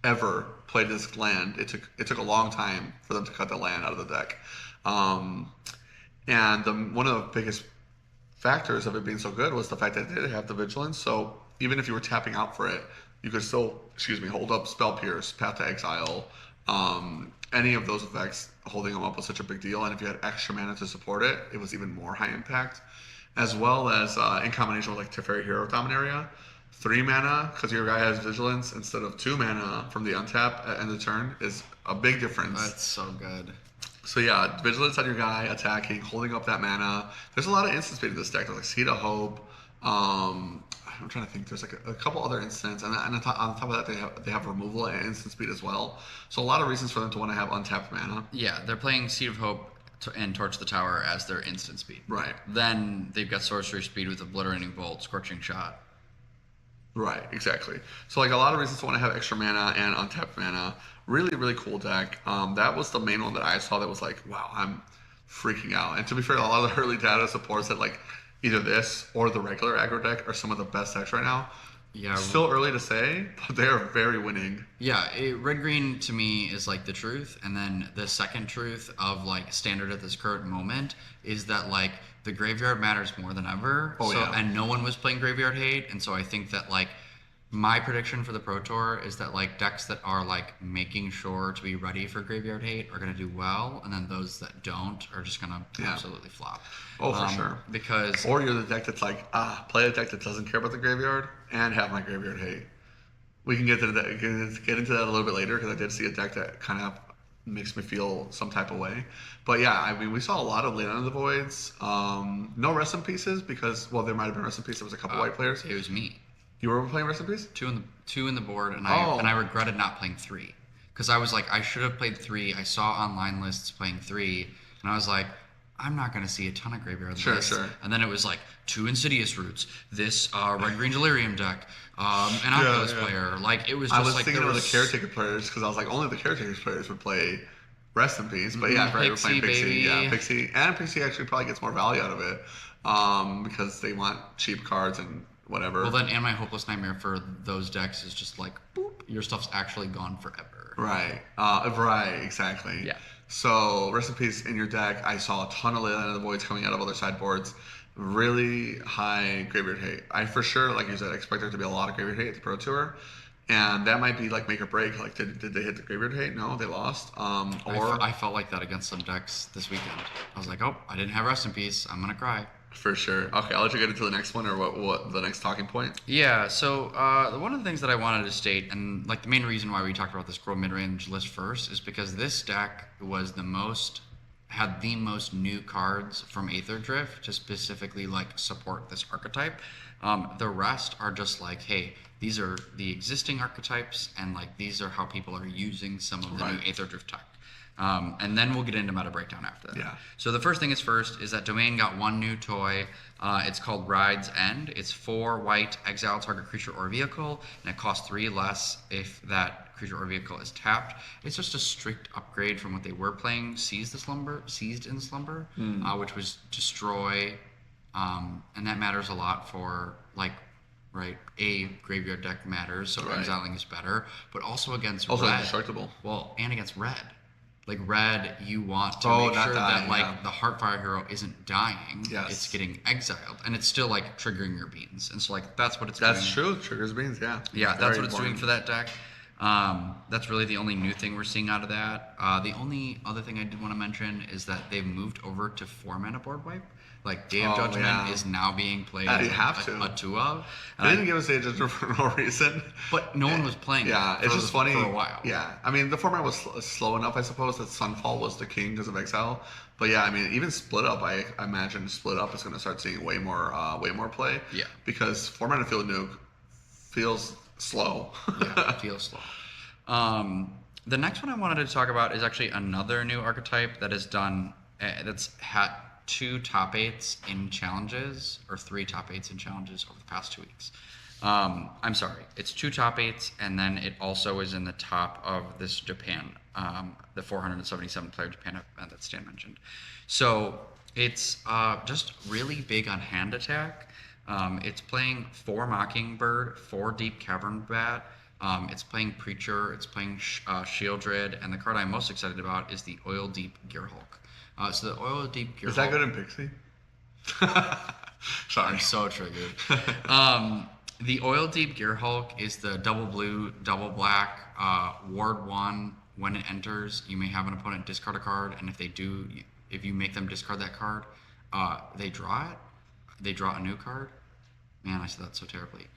ever played this land. It took a long time for them to cut the land out of the deck. And one of the biggest factors of it being so good was the fact that it did have the vigilance. So even if you were tapping out for it, you could still, hold up Spell Pierce, Path to Exile. Any of those effects, holding them up was such a big deal. And if you had extra mana to support it, it was even more high impact. As well as in combination with like Teferi Hero Dominaria, 3 mana because your guy has vigilance instead of 2 mana from the untap at end of turn is a big difference. That's so good. So yeah, vigilance on your guy, attacking, holding up that mana. There's a lot of instant speed in this deck. There's like Seed of Hope. I'm trying to think. There's like a couple other instants, and on top of that, they have removal and instant speed as well. So a lot of reasons for them to want to have untapped mana. Yeah, they're playing Seed of Hope and Torch the Tower as their instant speed. Right. Then they've got Sorcery Speed with Obliterating Bolt, Scorching Shot. Right, exactly. So like a lot of reasons to want to have extra mana and untapped mana. Really, really cool deck. That was the main one that I saw that was like, wow, I'm freaking out. And to be fair, a lot of the early data supports that like either this or the regular aggro deck are some of the best decks right now. Yeah. Still early to say, but they are very winning. Yeah, red green to me is like the truth, and then the second truth of like standard at this current moment is that like the graveyard matters more than ever. Oh, yeah. And no one was playing Graveyard Hate, and so I think that like my prediction for the Pro Tour is that like decks that are like making sure to be ready for Graveyard Hate are going to do well, and then those that don't are just going to absolutely flop. Oh, for sure. Because or you're the deck that's like, play a deck that doesn't care about the graveyard and have my Graveyard Hate. We can get into that a little bit later because I did see a deck that kind of makes me feel some type of way. But yeah, I mean, we saw a lot of Land of the Voids. No Rest in Pieces because, well, there might have been Rest in Peace. There was a couple white players. it was me. You were playing Rest in Peace? Two in the board, and I regretted not playing 3 because I was like, I should have played 3. I saw online lists playing 3, and I was like, I'm not going to see a ton of graveyard lists. Sure. And then it was like 2 Insidious Roots, this red green Delirium deck, an Outpost player. Like it was just I was like thinking of the Caretaker players because I was like, only the Caretaker players would play Rest in Peace. But yeah, right, we're playing Pixie. Baby. Yeah, Pixie. And Pixie actually probably gets more value out of it because they want cheap cards and whatever. Well, then, and my Hopeless Nightmare for those decks is just like, boop, your stuff's actually gone forever. Right. Right, exactly. Yeah. So, Rest in Peace in your deck. I saw a ton of Land of the Voids coming out of other sideboards. Really high Graveyard Hate. I for sure, like you said, expect there to be a lot of Graveyard Hate at the Pro Tour. And that might be like make or break. Like, did they hit the Graveyard Hate? No, they lost. I felt like that against some decks this weekend. I was like, oh, I didn't have Rest in Peace. I'm going to cry. For sure. Okay, I'll let you get into the next one or what the next talking point. Yeah, so one of the things that I wanted to state, and like the main reason why we talked about this Scroll mid-range list first, is because this deck was had the most new cards from Aetherdrift to specifically like support this archetype. The rest are just like, hey, these are the existing archetypes, and like these are how people are using some of the new Aetherdrift tech. And then we'll get into meta breakdown after that. Yeah. So the first thing is that Domain got one new toy. It's called Ride's End. It's 4 white, exile target creature or vehicle, and it costs 3 less if that creature or vehicle is tapped. It's just a strict upgrade from what they were playing, Seized in Slumber, which was Destroy, and that matters a lot for like. Right, a graveyard deck matters, so exiling is better, but also against red. Also indestructible. Well, and against red. Like red, you want to make sure dying, that like the Heartfire hero isn't dying. Yes. It's getting exiled, and it's still like triggering your beans, and so like that's what it's doing. That's true. Triggers beans. Yeah. Yeah, that's what it's doing for that deck. That's really the only new thing we're seeing out of that. The only other thing I did want to mention is that they've moved over to 4 mana board wipe. Like Day of Judgment is now being played as a 2 of. They didn't give us Day of Judgment for no reason. But no one was playing it's just funny. For a while. Yeah, I mean, the format was slow enough, I suppose, that Sunfall was the king because of Exile. But yeah, I mean, even Split Up, I imagine Split Up is going to start seeing way more play. Yeah. Because 4 mana Field Nuke feels slow. Yeah, it feels slow. The next one I wanted to talk about is actually another new archetype that has done that's had 2 top 8s in challenges, or 3 top 8s in challenges over the past 2 weeks. I'm sorry, it's 2 top 8s, and then it also is in the top of this Japan, the 477 player Japan event that Stan mentioned. So it's just really big on hand attack. It's playing 4 Mockingbird, 4 Deep Cavern Bat. It's playing Preacher, it's playing Shieldred, and the card I'm most excited about is the Oil Deep Gearhulk. So the Oil Deep Gearhulk... Is that good in Pixie? Sorry. I'm so triggered. The Oil Deep Gearhulk is the double blue, double black, Ward 1. When it enters, you may have an opponent discard a card, and if you make them discard that card, they draw it. They draw a new card. Man, I said that so terribly.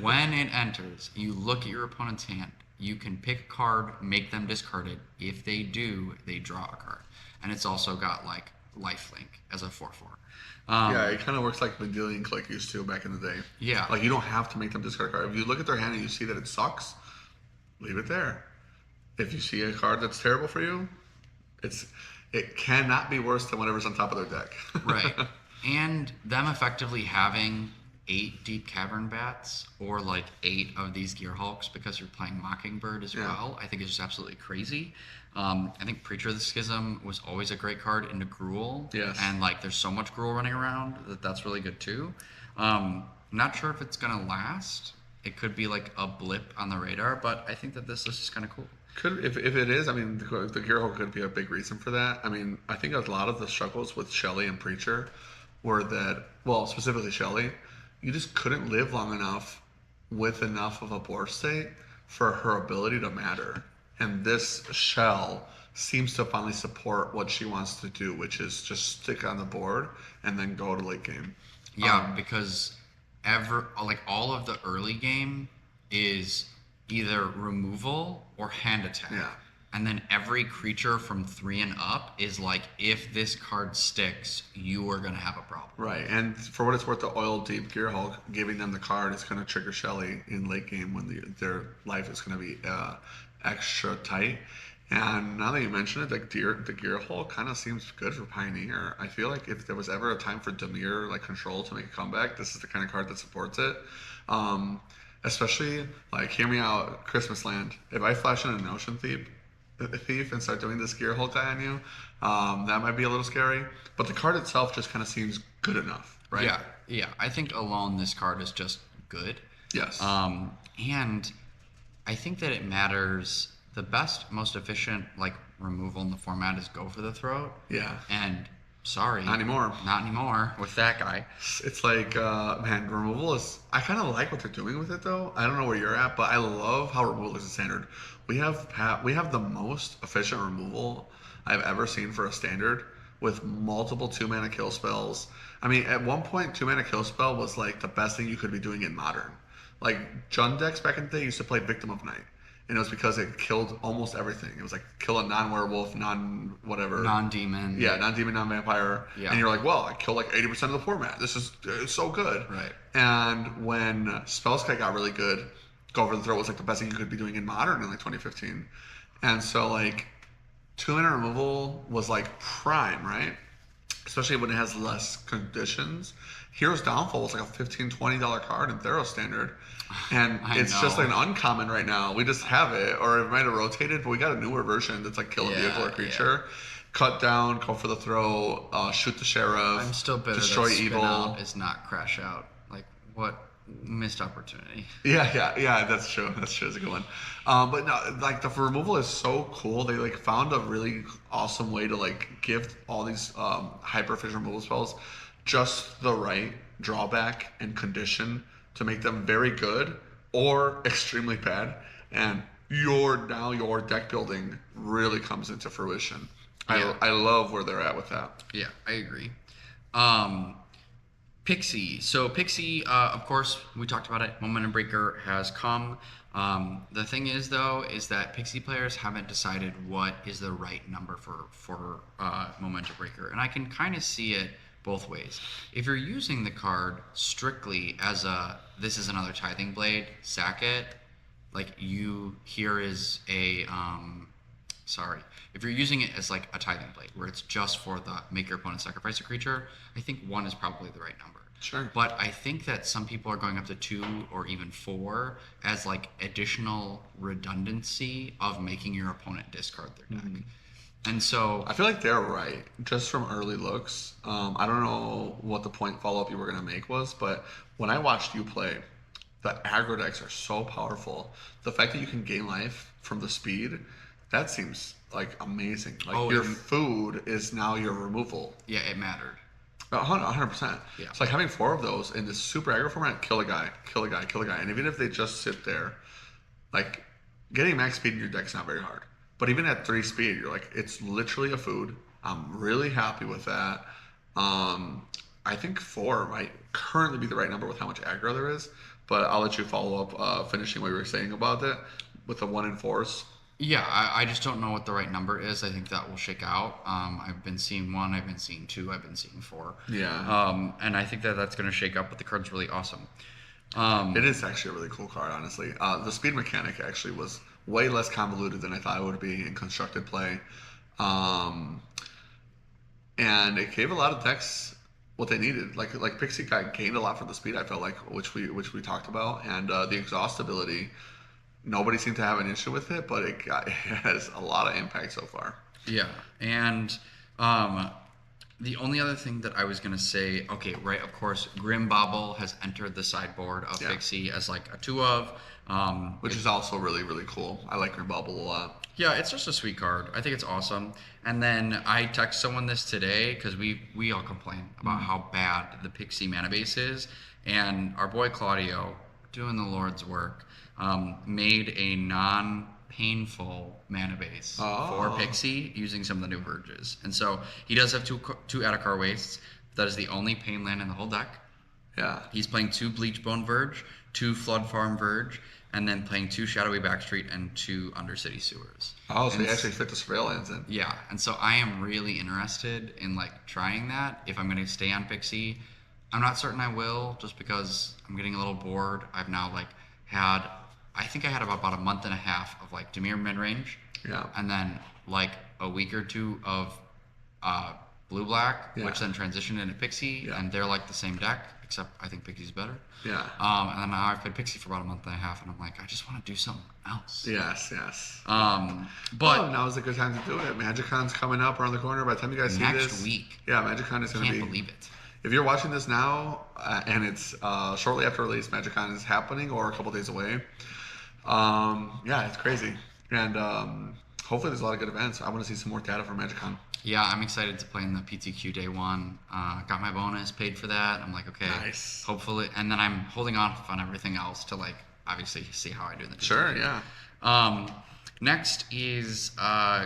When it enters, you look at your opponent's hand. You can pick a card, make them discard it. If they do, they draw a card. And it's also got like lifelink as a 4/4. Yeah, it kind of works like Mendelian Click used to back in the day. Yeah. Like you don't have to make them discard a card. If you look at their hand and you see that it sucks, leave it there. If you see a card that's terrible for you, it cannot be worse than whatever's on top of their deck. Right. And them effectively having 8 Deep Cavern Bats or like 8 of these Gearhulks because you're playing Mockingbird as well, I think is just absolutely crazy. I think Preacher of the Schism was always a great card into Gruul. Yes. And like there's so much Gruul running around that's really good too. Not sure if it's going to last. It could be like a blip on the radar, but I think that this list is kind of cool. If it is, I mean, the Gearhulk could be a big reason for that. I mean, I think a lot of the struggles with Shelly and Preacher were that, well, specifically Shelly, you just couldn't live long enough with enough of a board state for her ability to matter. And this shell seems to finally support what she wants to do, which is just stick on the board and then go to late game. Yeah, because all of the early game is either removal or hand attack. Yeah. And then every creature from 3 and up is like, if this card sticks, you are going to have a problem. Right, and for what it's worth, the Oil Deep Gearhulk, giving them the card is going to trigger Shelly in late game when their life is going to be extra tight. And now that you mention it, the Gearhulk kind of seems good for Pioneer. I feel like if there was ever a time for Dimir, like Control, to make a comeback, this is the kind of card that supports it. Especially, like, hear me out, Christmas Land. If I flash in a Notion Thief and start doing this Gearhulk guy on you, that might be a little scary. But the card itself just kind of seems good enough, right? Yeah. I think alone this card is just good. Yes. And I think that it matters. The best, most efficient like removal in the format is Go for the Throat. Yeah. And sorry, Not anymore. Not anymore with that guy. It's like, man, removal is... I kind of like what they're doing with it, though. I don't know where you're at, but I love how removal is a standard. We have the most efficient removal I've ever seen for a standard with multiple 2-mana kill spells. I mean, at one point, 2-mana kill spell was like the best thing you could be doing in Modern. Like, Jund decks back in the day used to play Victim of Night. And it was because it killed almost everything. It was like kill a non-werewolf, non-whatever. Non-demon. Yeah, non-demon, non-vampire. Yeah. And you're like, well, I killed like 80% of the format. This is so good. Right. And when Spellskite got really good, Go Over the Throat was like the best thing you could be doing in Modern in like 2015. And so like 2-mana removal was like prime, right? Especially when it has less conditions. Hero's Downfall was like a $15, $20 card in Theros Standard. And it's just like an uncommon right now. We just have it, or it might have rotated, but we got a newer version that's like kill a vehicle or creature, cut down, Go for the Throw, shoot the sheriff. I'm still bitter destroy that evil. Spin-Out is not Crash Out. Like, what missed opportunity. Yeah, that's true. It's a good one. But no, like the removal is so cool. They like found a really awesome way to like give all these hyper efficient removal spells just the right drawback and condition to make them very good or extremely bad, and your deck building really comes into fruition. Yeah. I love where they're at with that. Yeah, I agree. Pixie. So Pixie, of course, we talked about it. Momentum Breaker has come. The thing is, though, is that Pixie players haven't decided what is the right number for Momentum Breaker, and I can kind of see it both ways. If you're using the card strictly as this is another Tithing Blade, sack it. Like here is a sorry, if you're using it as like a Tithing Blade, where it's just for the make your opponent sacrifice a creature, I think 1 is probably the right number. Sure. But I think that some people are going up to 2 or even 4 as like additional redundancy of making your opponent discard their deck. And so I feel like they're right, just from early looks. I don't know what the point follow-up you were going to make was, but when I watched you play, the aggro decks are so powerful. The fact that you can gain life from the speed, that seems like amazing. Like your food is now your removal. yeah, it mattered. 100%. Yeah. It's like having 4 of those in this super aggro format, kill a guy, kill a guy, kill a guy. And even if they just sit there, like getting max speed in your deck's not very hard. But even at 3 speed, you're like, it's literally a food. I'm really happy with that. I think 4 might currently be the right number with how much aggro there is. But I'll let you follow up finishing what you were saying about it with the 1 and 4s. Yeah, I just don't know what the right number is. I think that will shake out. I've been seeing 1, I've been seeing 2, I've been seeing 4. Yeah. And I think that that's going to shake up, but the card's really awesome. It is actually a really cool card, honestly. The speed mechanic actually was way less convoluted than I thought it would be in constructed play. And it gave a lot of decks what they needed. Like Pixie got gained a lot from the speed, I felt like, which we talked about, and the exhaust ability. Nobody seemed to have an issue with it, but it has a lot of impact so far. Yeah, and the only other thing that I was going to say, okay, right, of course, Grim Bobble has entered the sideboard of Pixie as like a 2 of. Which is also really, really cool. I like Grim Bobble a lot. Yeah, it's just a sweet card. I think it's awesome. And then I text someone this today because we all complain about how bad the Pixie mana base is. And our boy Claudio, doing the Lord's work, made a non-painful mana base for Pixie using some of the new verges. And so he does have two Atakar wastes. That is the only pain land in the whole deck. Yeah. He's playing 2 Bleachbone Verge, 2 Flood Farm Verge, and then playing 2 Shadowy Backstreet and 2 Undercity Sewers. Oh, so he actually fit the surveillance in. Yeah, and so I am really interested in like trying that if I'm going to stay on Pixie. I'm not certain I will, just because I'm getting a little bored. I've now like I think I had about a month and a half of like Dimir mid-range. Yeah. And then like a week or 2 of blue-black, which then transitioned into Pixie, and they're like the same deck, except I think Pixie's better. Yeah. And then now I've played Pixie for about a month and a half, and I'm like, I just want to do something else. Yes. But now's a good time to do it. MagicCon's coming up around the corner. By the time you guys see this, next week. Yeah, MagicCon is going to be. Can't believe it. If you're watching this now and it's shortly after release, MagicCon is happening or a couple days away. Yeah, it's crazy, and hopefully there's a lot of good events. I want to see some more data from MagicCon. Yeah, I'm excited to play in the PTQ day 1. Got my bonus, paid for that. I'm like, okay, nice. Hopefully, and then I'm holding off on everything else to like obviously see how I do in the PTQ. Sure, yeah. Next is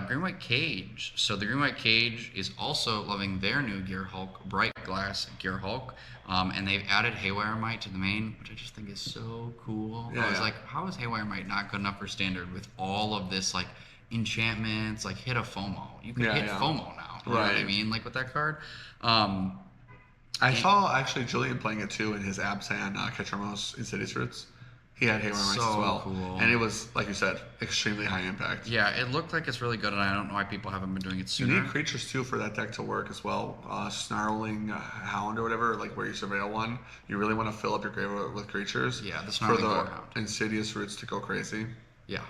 Green White Cage. So the Green White Cage is also loving their new Gear Hulk, Bright Glass Gear Hulk, and they've added Haywire Might to the main, which I just think is so cool. I was like, how is Haywire Might not good enough for standard with all of this like enchantments, like hit a FOMO? You can hit FOMO now. You know what I mean? Like with that card. I saw actually Julian playing it too in his Absan Ketramos Insidious Roots. He had Haywire Mice as well. Cool. And it was, like you said, extremely high impact. Yeah, it looked like it's really good, and I don't know why people haven't been doing it sooner. You need creatures too for that deck to work as well. Snarling Hound or whatever, like where you surveil one. You really want to fill up your grave with creatures. Yeah, the Snarling Hound. For the Insidious Roots to go crazy. Yeah.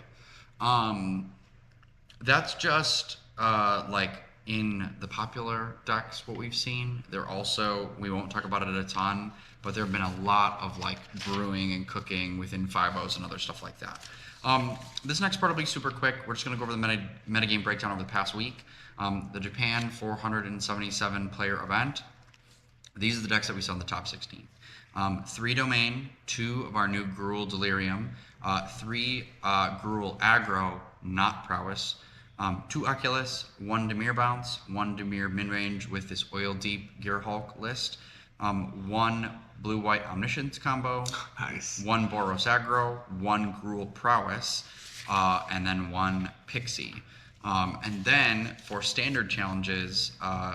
That's just like in the popular decks what we've seen. They're also, we won't talk about it a ton, but there have been a lot of like brewing and cooking within 5.0s and other stuff like that. This next part will be super quick. We're just going to go over the metagame breakdown over the past week. The Japan 477 player event. These are the decks that we saw in the top 16. 3 Domain, 2 of our new Gruul Delirium, 3 Gruul Aggro, not Prowess, 2 Oculus, 1 Dimir Bounce, 1 Dimir Min-Range with this Oil Deep Gear Hulk list, 1 Blue-White Omniscience combo, nice. 1 Boros Aggro, 1 Gruul Prowess, and then 1 Pixie. And then for standard challenges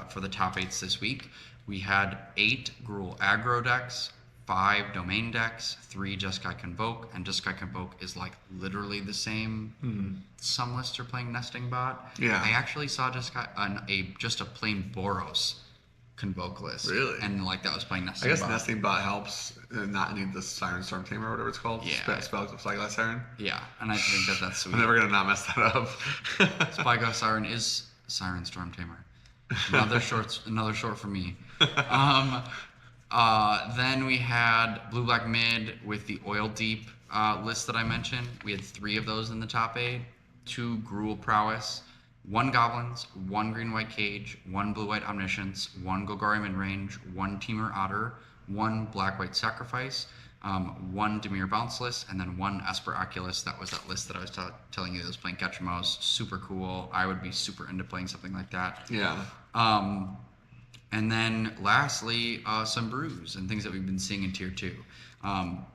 for the top 8s this week, we had 8 Gruul Aggro decks, 5 domain decks, 3 Jeskai Convoke, and Jeskai Convoke is like literally the same. Some lists are playing Nesting Bot. Yeah. I actually saw just a plain Boros Convoke list. Really? And like that was playing Nesting I guess Bot. Nesting Bot helps not need the Siren Storm Tamer or whatever it's called. Yeah. Spyglass Siren. Yeah, and I think that's sweet. I'm never gonna not mess that up. Spyglass Siren is Siren Storm Tamer. Another short for me. Then we had Blue Black Mid with the Oil Deep list that I mentioned. We had 3 of those in the top 8. 2 Gruul Prowess, 1 Goblins, 1 Green White Cage, 1 Blue White Omniscience, 1 Golgari Mid Range, 1 Temur Otter, 1 Black White Sacrifice, 1 Dimir Bounce list, and then 1 Esper Oculus. That was that list that I was telling you that was playing Ketchamos. Super cool. I would be super into playing something like that. Yeah. And then lastly, some brews and things that we've been seeing in Tier 2.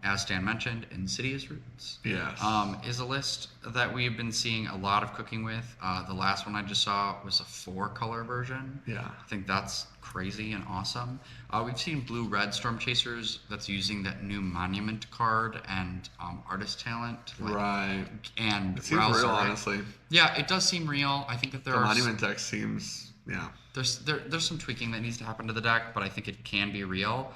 As Stan mentioned, Insidious Roots Yes. is a list that we've been seeing a lot of cooking with. The last one I just saw was a 4-color version. Yeah. I think that's crazy and awesome. We've seen Blue-Red Storm Chasers that's using that new Monument card and Artist Talent. Right. And It seems real, honestly. Yeah, it does seem real. I think that there The are... Monument deck seems, yeah. There's some tweaking that needs to happen to the deck, but I think it can be real.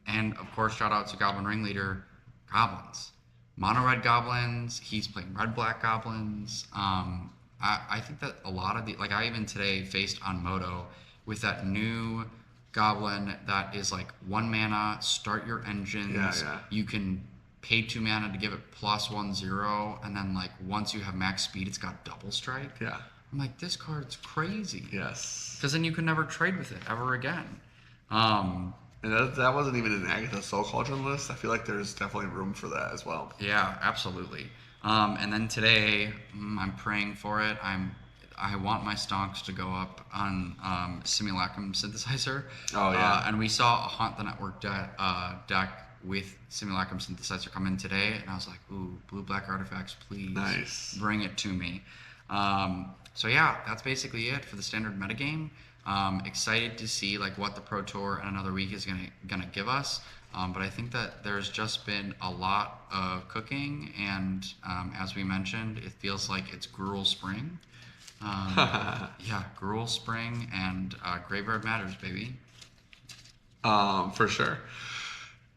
And of course, shout out to Goblin Ringleader, Goblins. Mono red Goblins, he's playing red black Goblins. I think that a lot of like I even today faced on Moto with that new Goblin that is like 1 mana, start your engines. Yeah. You can pay 2 mana to give it +1/0, and then like once you have max speed, it's got double strike. Yeah. I'm like, this card's crazy. Yes. Because then you can never trade with it ever again. And that wasn't even an Agatha Soul Cauldron list. I feel like there's definitely room for that as well. Yeah, absolutely. And then today, I'm praying for it. I want my stonks to go up on Simulacrum Synthesizer. Oh, yeah. And we saw a Haunt the Network deck with Simulacrum Synthesizer come in today, and I was like, ooh, blue-black artifacts, please. Nice. Bring it to me. So yeah, that's basically it for the standard metagame. Excited to see like what the Pro Tour in another week is gonna give us. But I think that there's just been a lot of cooking, and as we mentioned, it feels like it's Gruul Spring. Yeah, Gruul Spring and Graveyard Matters, baby. For sure.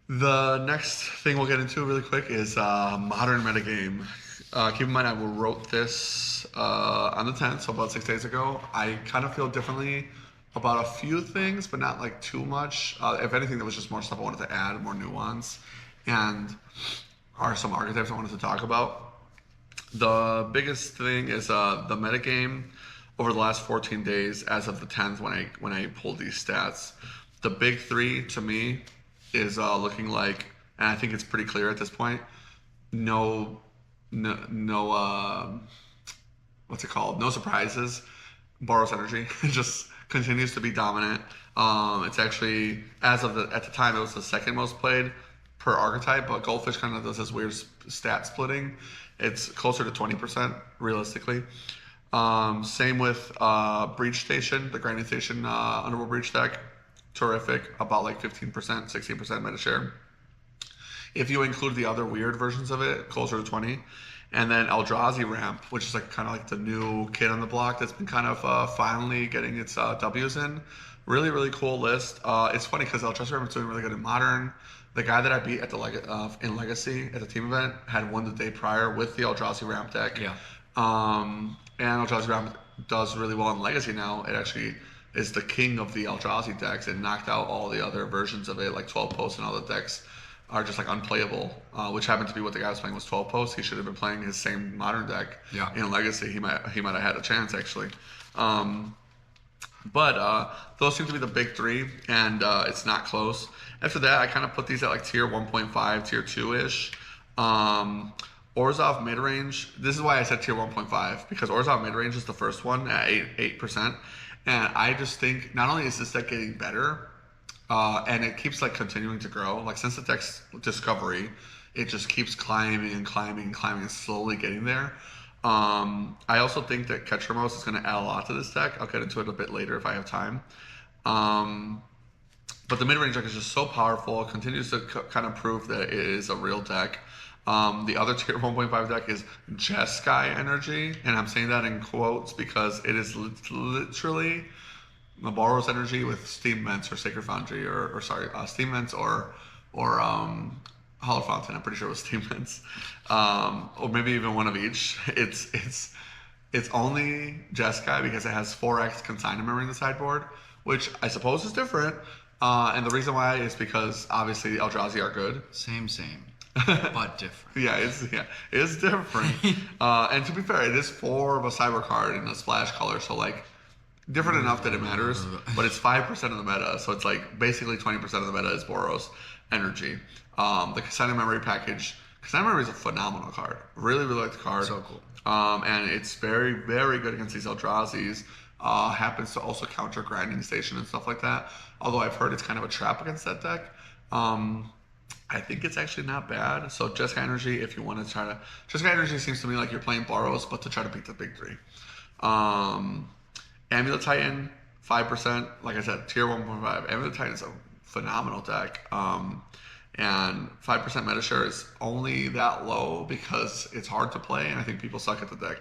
The next thing we'll get into really quick is modern metagame. Keep in mind, I wrote this on the 10th, so about 6 days ago. I kind of feel differently about a few things, but not like too much. If anything, there was just more stuff I wanted to add, more nuance, and are some archetypes I wanted to talk about. The biggest thing is the metagame over the last 14 days, as of the 10th, when I pulled these stats. The big 3 to me is looking like, and I think it's pretty clear at this point. No, what's it called? No surprises. Boros Energy just continues to be dominant. It's actually, at the time, it was the second most played per archetype, but Goldfish kind of does this weird stat splitting. It's closer to 20% realistically. Same with Breach Station, the Grinding Station Underworld Breach deck. Terrific, about like 15%, 16% meta share. If you include the other weird versions of it, closer to 20. And then Eldrazi Ramp, which is like kind of like the new kid on the block that's been kind of finally getting its W's in. Really, really cool list. It's funny because Eldrazi Ramp is doing really good in Modern. The guy that I beat at the in Legacy at the team event had won the day prior with the Eldrazi Ramp deck. Yeah. And Eldrazi Ramp does really well in Legacy now. It actually is the king of the Eldrazi decks. It knocked out all the other versions of it, like 12 posts and all the decks are just like unplayable, which happened to be what the guy was playing was 12 posts. He should have been playing his same Modern deck in Legacy. He might have had a chance actually. But those seem to be the big 3, and it's not close. After that, I kind of put these at like tier 1.5, tier 2-ish. Orzhov midrange, this is why I said tier 1.5, because Orzhov midrange is the first one at 8%. And I just think not only is this deck getting better, and it keeps like continuing to grow. Like since the deck's discovery, it just keeps climbing and slowly getting there. I also think that Ketchamos is going to add a lot to this deck. I'll get into it a bit later if I have time. But the mid-range deck is just so powerful. It continues to kind of prove that it is a real deck. The other tier 1.5 deck is Jeskai Energy, and I'm saying that in quotes because it is literally Nabaro's Energy with Steam Vents or Sacred Foundry, or sorry, Steam Vents or Hollow Fountain. I'm pretty sure it was Steam Vents, or maybe even one of each. It's only Jeskai because it has 4x consignment memory in the sideboard, which I suppose is different. And the reason why is because obviously Eldrazi are good. Same, but different. It's different. And to be fair, it is 4 of a cyber card in a splash color, so like different enough that it matters. But it's 5% of the meta, so it's like basically 20% of the meta is Boros Energy. The consignment memory package. Consignment memory is a phenomenal card. Really, really like the card. So cool. And it's very, very good against these Eldrazi's. Happens to also counter Grinding Station and stuff like that. Although I've heard it's kind of a trap against that deck. I think it's actually not bad. So Jeskai Energy, if you want to try to... Jeskai Energy seems to me like you're playing Boros, but to try to beat the big three. Amulet Titan, 5%. Like I said, tier 1.5. Amulet Titan is a phenomenal deck. And 5% meta share is only that low because it's hard to play, and I think people suck at the deck.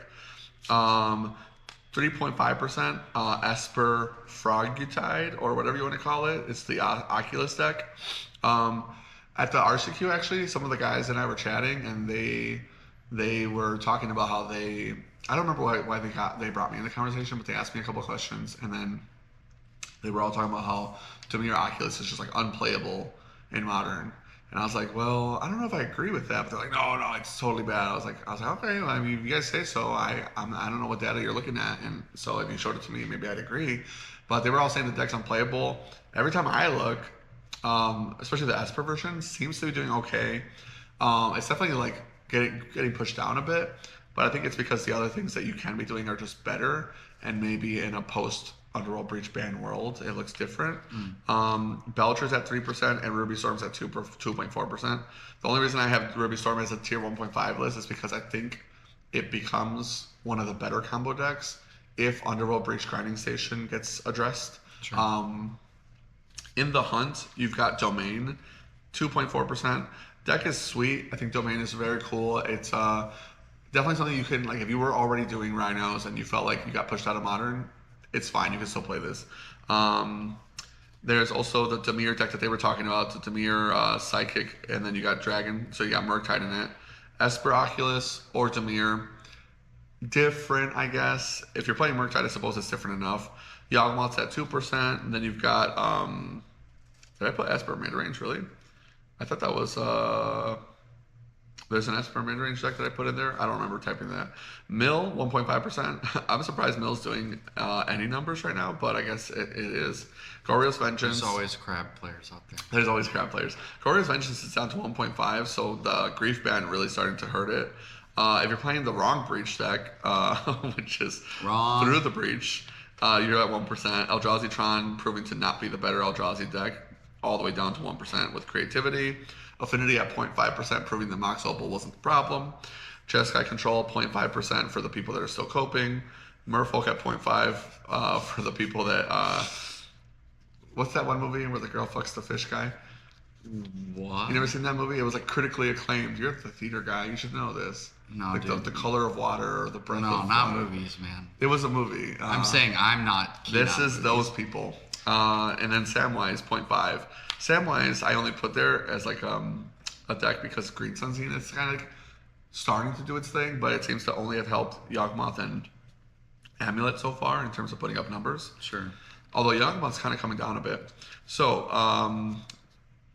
3.5% Esper Frogutide, or whatever you want to call it. It's the Oculus deck. At the RCQ, actually, some of the guys and I were chatting, and they were talking about how they... I don't remember why they brought me in the conversation, but they asked me a couple questions, and then they were all talking about how, to me, Oculus is just like unplayable in Modern. And I was like, well, I don't know if I agree with that. But they're like, no, it's totally bad. I was like, okay, well, I mean, if you guys say so. I don't know what data you're looking at, and so if you showed it to me, maybe I'd agree. But they were all saying the deck's unplayable. Every time I look, especially the Esper version, seems to be doing okay. It's definitely like getting pushed down a bit, but I think it's because the other things that you can be doing are just better, and maybe in a post Underworld Breach ban world, it looks different. Belcher's at 3% and Ruby Storm's at 2.4%. The only reason I have Ruby Storm as a tier 1.5 list is because I think it becomes one of the better combo decks if Underworld Breach Grinding Station gets addressed. Sure. In the hunt, you've got Domain, 2.4%. Deck is sweet. I think Domain is very cool. It's definitely something you can, like, if you were already doing Rhinos and you felt like you got pushed out of Modern, it's fine. You can still play this. There's also the Dimir deck that they were talking about, the Dimir Psychic, and then you got Dragon, so you got Murktide in it. Esper Oculus or Dimir. Different, I guess. If you're playing Murktide, I suppose it's different enough. Yawgmoth's at 2%, and then you've got... did I put Esper mid-range, really? I thought that was... There's an Esper mid-range deck that I put in there. I don't remember typing that. Mill, 1.5%. I'm surprised Mill's doing any numbers right now, but I guess it is. Goryo's Vengeance. There's always crab players out there. There's always crab players. Goryo's Vengeance is down to 1.5, so the Grief ban really starting to hurt it. If you're playing the wrong Breach deck, which is Wrong. Through the Breach, you're at 1%. Eldrazi Tron proving to not be the better Eldrazi deck, all the way down to 1% with Creativity. Affinity at 0.5%, proving that Mox Opal wasn't the problem. Jeskai Control, 0.5% for the people that are still coping. Merfolk at 0.5 for the people that... what's that one movie where the girl fucks the fish guy? What? You never seen that movie? It was like critically acclaimed. You're the theater guy. You should know this. No, like dude. The Color of Water or The Breath No, of not movies, man. It was a movie. I'm saying I'm not keen This on is movies. those people. And then Samwise, 0.5. Samwise, I only put there as like a deck because Green Sun Zenith is kind of like starting to do its thing, but it seems to only have helped Yawgmoth and Amulet so far in terms of putting up numbers. Sure. Although Yawgmoth's kind of coming down a bit. So,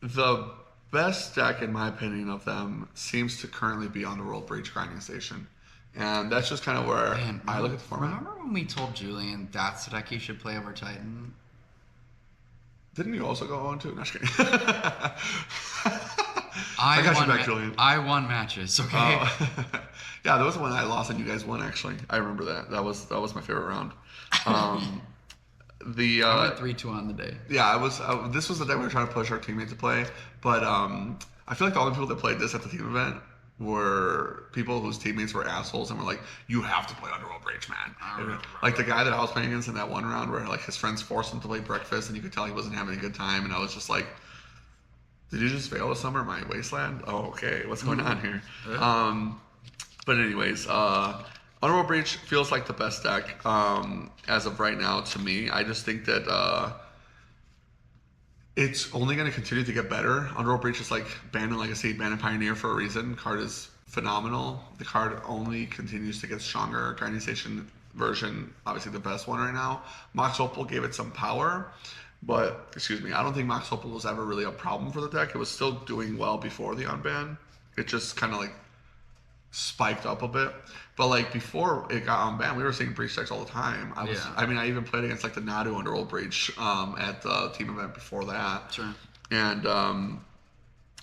the best deck, in my opinion, of them seems to currently be Underworld Breach Grinding Station. And that's just kind of where I look at the format. Remember when we told Julian that's the deck he should play over Titan? Didn't you also go on to? No, just kidding. I got you won back, Julian. I won matches, okay? Yeah, there was one I lost and you guys won, actually. I remember that. That was my favorite round. I went 3-2 on the day. Yeah, this was the day we were trying to push our teammate to play, but I feel like the only people that played this at the team event were people whose teammates were assholes and were like, "You have to play Underworld Breach, man." I remember. Like the guy that I was playing against in that one round, where like his friends forced him to play Breakfast, and you could tell he wasn't having a good time, and I was just like, "Did you just fail the summer my wasteland? Oh, okay, what's going on here?" But anyways, Underworld Breach feels like the best deck as of right now to me. I just think that it's only going to continue to get better. Underworld Breach is like Bandit Legacy, Bandit Pioneer for a reason. Card is phenomenal. The card only continues to get stronger. Grinding Station version, obviously the best one right now. Mox Opal gave it some power, but excuse me, I don't think Mox Opal was ever really a problem for the deck. It was still doing well before the unban. It just kind of like spiked up a bit. But like before it got unbanned, we were seeing breach decks all the time. I even played against like the Nadu Underworld Breach at the team event before that. Sure. And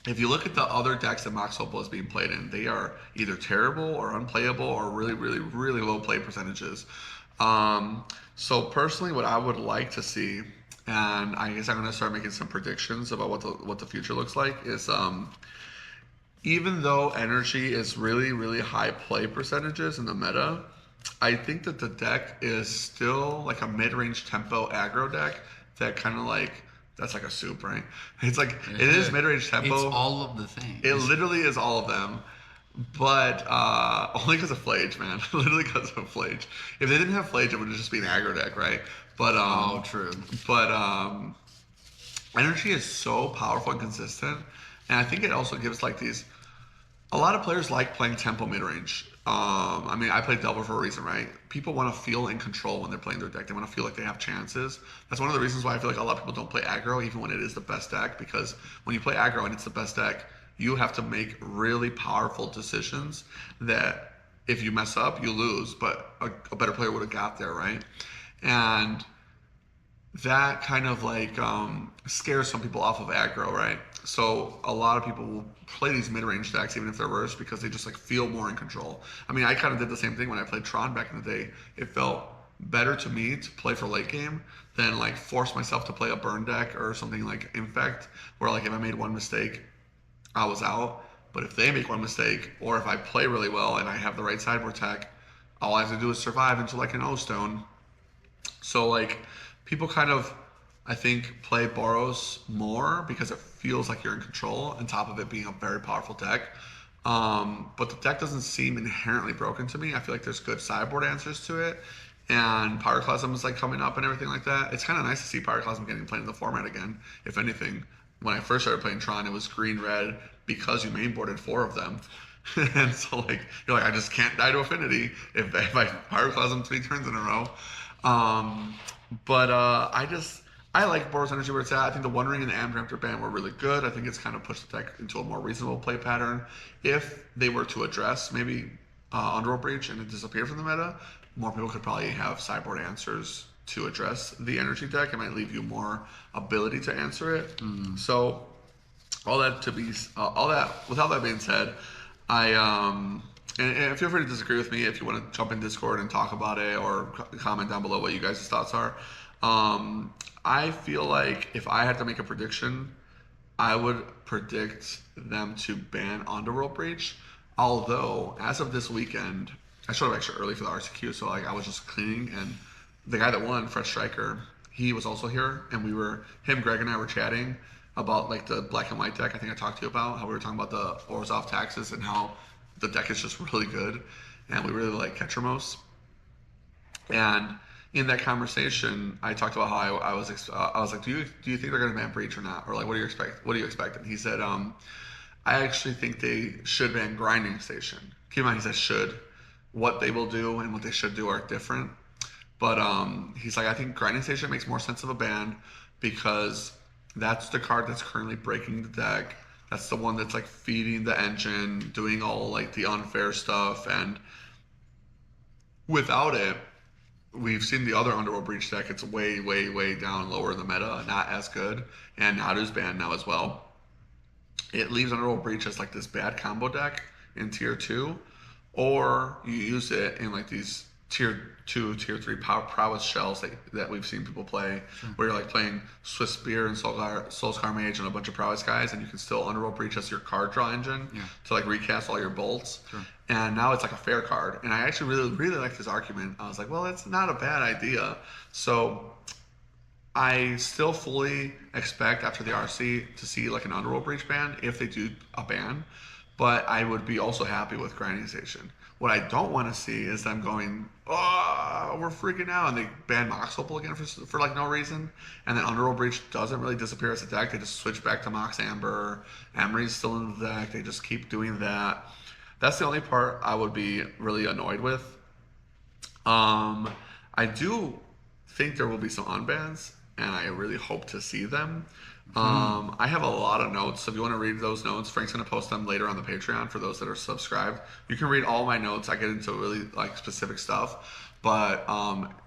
if you look at the other decks that Mox Opal is being played in, they are either terrible or unplayable or really, really, really low play percentages. So personally, what I would like to see, and I guess I'm going to start making some predictions about what the future looks like, is even though energy is really, really high play percentages in the meta, I think that the deck is still like a mid-range tempo aggro deck that kind of like, that's like a soup, right? It's like, it is mid-range tempo. It's all of the things. It literally is all of them. But only because of Flage, man. Literally because of Flage. If they didn't have Flage, it would just be an aggro deck, right? But true. But energy is so powerful and consistent, and I think it also gives like these. A lot of players like playing tempo mid range. I mean, I play Delver for a reason, right? People want to feel in control when they're playing their deck. They want to feel like they have chances. That's one of the reasons why I feel like a lot of people don't play aggro, even when it is the best deck. Because when you play aggro and it's the best deck, you have to make really powerful decisions that if you mess up, you lose. But a better player would have got there, right? And that kind of like scares some people off of aggro, right? So a lot of people will play these mid-range decks even if they're worse because they just like feel more in control. I mean, I kind of did the same thing when I played Tron back in the day. It felt better to me to play for late game than like force myself to play a burn deck or something like Infect, where like if I made one mistake, I was out. But if they make one mistake, or if I play really well and I have the right sideboard tech, all I have to do is survive into like an O-Stone. So like people kind of, I think, play Boros more because it feels like you're in control, on top of it being a very powerful deck. But the deck doesn't seem inherently broken to me. I feel like there's good sideboard answers to it, and Pyroclasm is like coming up and everything like that. It's kind of nice to see Pyroclasm getting played in the format again. If anything, when I first started playing Tron, it was green-red because you mainboarded 4 of them. And so like you're like, I just can't die to Affinity if I Pyroclasm 3 turns in a row. But I like Boros Energy where it's at. I think the One Ring and the Amped ban were really good. I think it's kind of pushed the deck into a more reasonable play pattern. If they were to address maybe Underworld Breach and it disappeared from the meta, more people could probably have sideboard answers to address the energy deck. It might leave you more ability to answer it. So with all that being said, and feel free to disagree with me if you want to jump in Discord and talk about it or comment down below what you guys' thoughts are. I feel like if I had to make a prediction, I would predict them to ban Underworld Breach. Although, as of this weekend, I showed up extra early for the RCQ, so like I was just cleaning, and the guy that won, Fresh Striker, he was also here, and Greg and I were chatting about like the black and white deck I think I talked to you about, how we were talking about the Orzhov taxes and how the deck is just really good, and we really like Ketramos. And in that conversation, I talked about how I was like, do you think they're going to ban Breach or not, or like what do you expect? And he said, I actually think they should ban Grinding Station. Keep in mind, he said should. What they will do and what they should do are different. But he's like, I think Grinding Station makes more sense of a ban because that's the card that's currently breaking the deck. That's the one that's like feeding the engine, doing all like the unfair stuff, and without it, we've seen the other Underworld Breach deck. It's way, way, way down lower in the meta, not as good, and Nadu's banned now as well. It leaves Underworld Breach as like this bad combo deck in tier 2, or you use it in like these tier 2, tier 3 prowess shells that we've seen people play, where you're like playing Swiss Spear and Soulscar Mage and a bunch of prowess guys, and you can still Underworld Breach as your card draw engine to like recast all your bolts. And now it's like a fair card. And I actually really, really like this argument. I was like, well, it's not a bad idea. So I still fully expect after the RC to see like an Underworld Breach ban if they do a ban, but I would be also happy with Grinding Station. What I don't want to see is them going, oh, we're freaking out, and they ban Mox Opal again for like no reason, and then Underworld Breach doesn't really disappear as a deck. They just switch back to Mox Amber. Emery's still in the deck. They just keep doing that. That's the only part I would be really annoyed with. I do think there will be some unbans, and I really hope to see them. I have a lot of notes, so if you want to read those notes, Frank's going to post them later on the Patreon for those that are subscribed. You can read all my notes. I get into really like specific stuff, but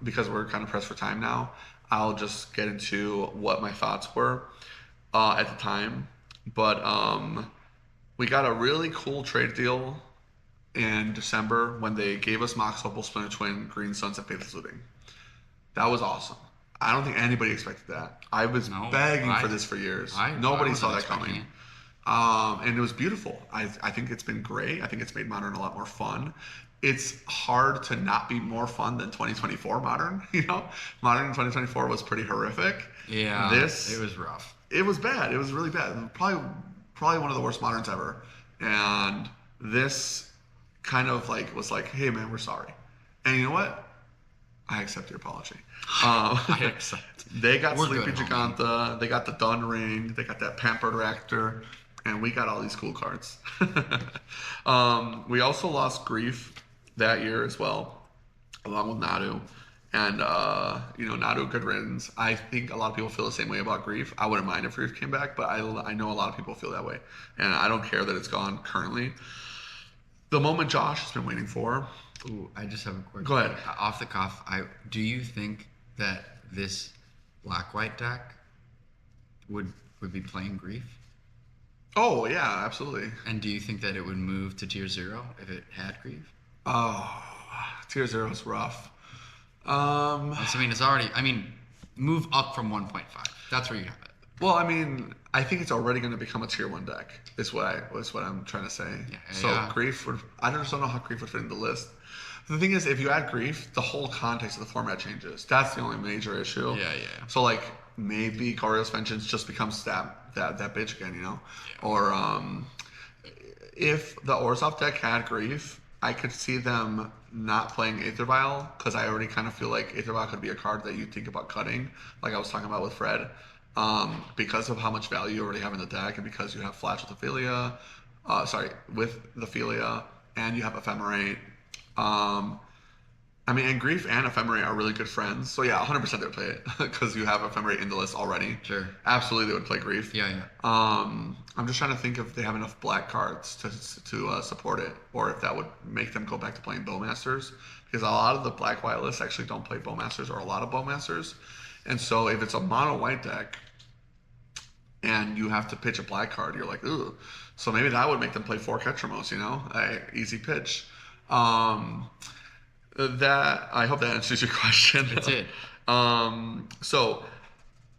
because we're kind of pressed for time now, I'll just get into what my thoughts were at the time. But we got a really cool trade deal in December when they gave us Mox Opal, Splinter Twin, Green Suns, and Faithless Looting. That was awesome. I don't think anybody expected that. I was begging for this for years. Nobody saw that coming. And it was beautiful. I think it's been great. I think it's made Modern a lot more fun. It's hard to not be more fun than 2024 Modern. You know, Modern in 2024 was pretty horrific. Yeah, it was rough. It was bad. It was really bad. Probably one of the worst Moderns ever. And this kind of like was like, hey man, we're sorry. And you know what? I accept your apology. I accept. They got Sleepy Giganta. They got the Dun Ring. They got that Pampered Raptor. And we got all these cool cards. We also lost Grief that year as well, along with Nadu. And, Nadu, good riddance. I think a lot of people feel the same way about Grief. I wouldn't mind if Grief came back, but I know a lot of people feel that way. And I don't care that it's gone currently. The moment Josh has been waiting for. Ooh, I just have a quick. Go ahead. Off the cuff, do you think that this black-white deck would be playing Grief? Oh yeah, absolutely. And do you think that it would move to tier 0 if it had Grief? Oh, tier 0 is rough. It's already. Move up from 1.5. That's where you have it. Well, I think it's already going to become a tier 1 deck. Is what I'm trying to say. Grief would. I just don't know how Grief would fit in the list. The thing is, if you add Grief, the whole context of the format changes. That's the only major issue. Yeah. So like maybe Goryo's Vengeance just becomes that bitch again, you know? Yeah. Or if the Orzhov deck had Grief, I could see them not playing Aether Vial, because I already kind of feel like Aether Vial could be a card that you think about cutting, like I was talking about with Fred, because of how much value you already have in the deck, and because you have Flash with Ophelia, with the Ophelia, and you have Ephemerate. And Grief and Ephemerate are really good friends. So yeah, 100% they would play it because you have Ephemerate in the list already. Sure. Absolutely, they would play Grief. Yeah. I'm just trying to think if they have enough black cards to support it, or if that would make them go back to playing Bowmasters, because a lot of the black-white lists actually don't play Bowmasters, or a lot of Bowmasters. And so if it's a mono-white deck and you have to pitch a black card, you're like, ooh. So maybe that would make them play 4 Ketramos, you know? Easy pitch. That I hope that answers your question. It did. So,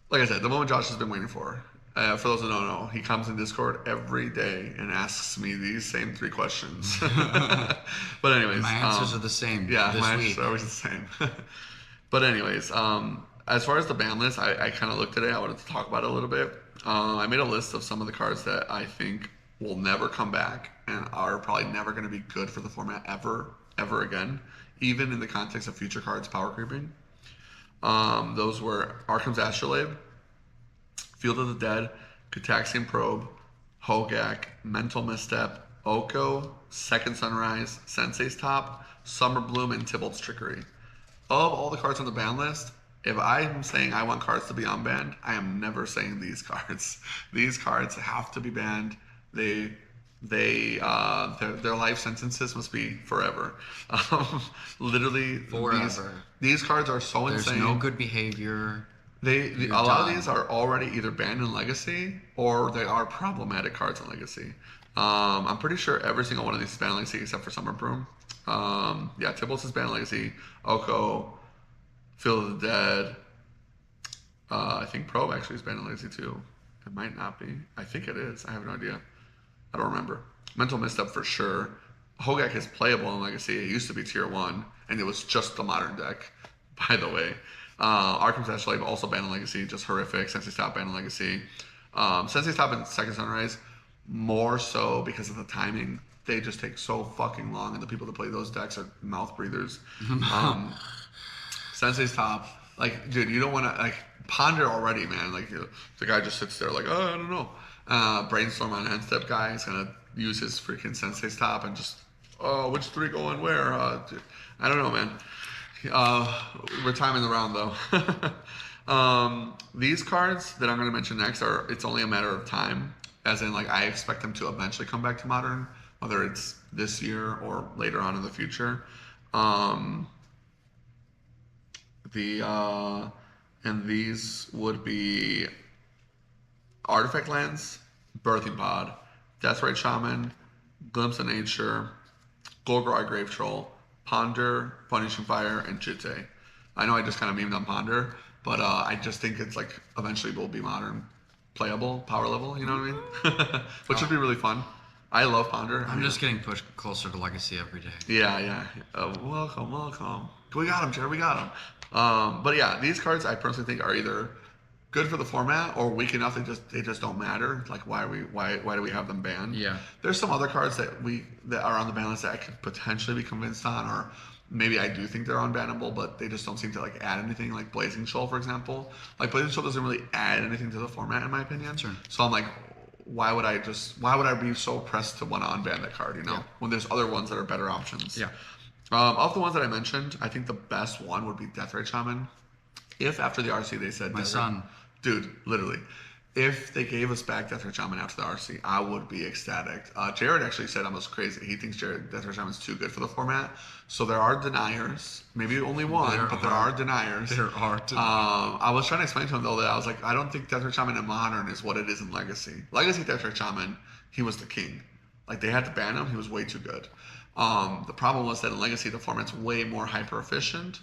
like I said, the moment Josh has been waiting for. For those who don't know, he comes in Discord every day and asks me these same 3 questions. But anyways, my answers are the same. Yeah, my answers are always the same. But anyways, as far as the ban list, I kind of looked at it. I wanted to talk about it a little bit. I made a list of some of the cards that I think will never come back and are probably never going to be good for the format ever again, even in the context of future cards power creeping. Those were Arkham's Astrolabe, Field of the Dead, Cataxian Probe, Hogak, Mental Misstep, Oko, Second Sunrise, Sensei's Top, Summer Bloom, and Tybalt's Trickery. Of all the cards on the ban list, if I'm saying I want cards to be unbanned, I am never saying these cards. These cards have to be banned. Their life sentences must be forever. Literally forever. These cards are so insane. There's no good behavior. A lot of these are already either banned in Legacy or they are problematic cards in Legacy. I'm pretty sure every single one of these is banned in Legacy except for Summer Broom. Yeah, Tibbles is banned Legacy. Oko, Field of the Dead. I think Probe actually is banned Legacy too. It might not be. I think it is. I have no idea. I don't remember. Mental Misstep for sure. Hogak is playable in Legacy. It used to be tier 1, and it was just the modern deck, by the way. Arkham Flashlight also banned in Legacy, just horrific. Sensei Stop banned in Legacy. Sensei Stop and Second Sunrise, more so because of the timing. They just take so fucking long, and the people that play those decks are mouth breathers. Sensei's Top, like, dude, you don't want to, like, ponder already, man. Like, the guy just sits there like, oh, I don't know. Brainstorm on end step guy is going to use his freaking Sensei's Top and just, oh, which 3 go on where? Dude, I don't know, man. We're timing the round, though. These cards that I'm going to mention next it's only a matter of time. As in, like, I expect them to eventually come back to Modern, whether it's this year or later on in the future. And these would be Artifact Lands, Birthing Pod, Deathrite Shaman, Glimpse of Nature, Golgor Grave Troll, Ponder, Punishing Fire, and Jitte. I know I just kind of memed on Ponder, but I just think it's like eventually will be Modern playable, power level, you know what I mean? Which would be really fun. I love Ponder. I'm just getting pushed closer to Legacy every day. Yeah. Welcome. We got him, Jared. We got him. But yeah, these cards I personally think are either good for the format or weak enough they just don't matter. Like why do we have them banned? Yeah. There's some other cards that are on the ban list that I could potentially be convinced on, or maybe I do think they're unbannable, but they just don't seem to like add anything. Like Blazing Shoal, for example. Like Blazing Shoal doesn't really add anything to the format in my opinion. Sure. So I'm like, why would I be so pressed to want to unban that card? You know, when there's other ones that are better options. Yeah. Of the ones that I mentioned, I think the best one would be Deathrite Shaman. If after the RC they said, My son. Dude, literally. If they gave us back Deathrite Shaman after the RC, I would be ecstatic. Jared actually said I was crazy. He thinks Deathrite Shaman is too good for the format. So there are deniers. Maybe only one, but there are deniers. There are deniers. I was trying to explain to him, though, that I was like, I don't think Deathrite Shaman in Modern is what it is in Legacy. Legacy Deathrite Shaman, he was the king. Like, they had to ban him. He was way too good. The problem was that in Legacy, the format's way more hyper efficient,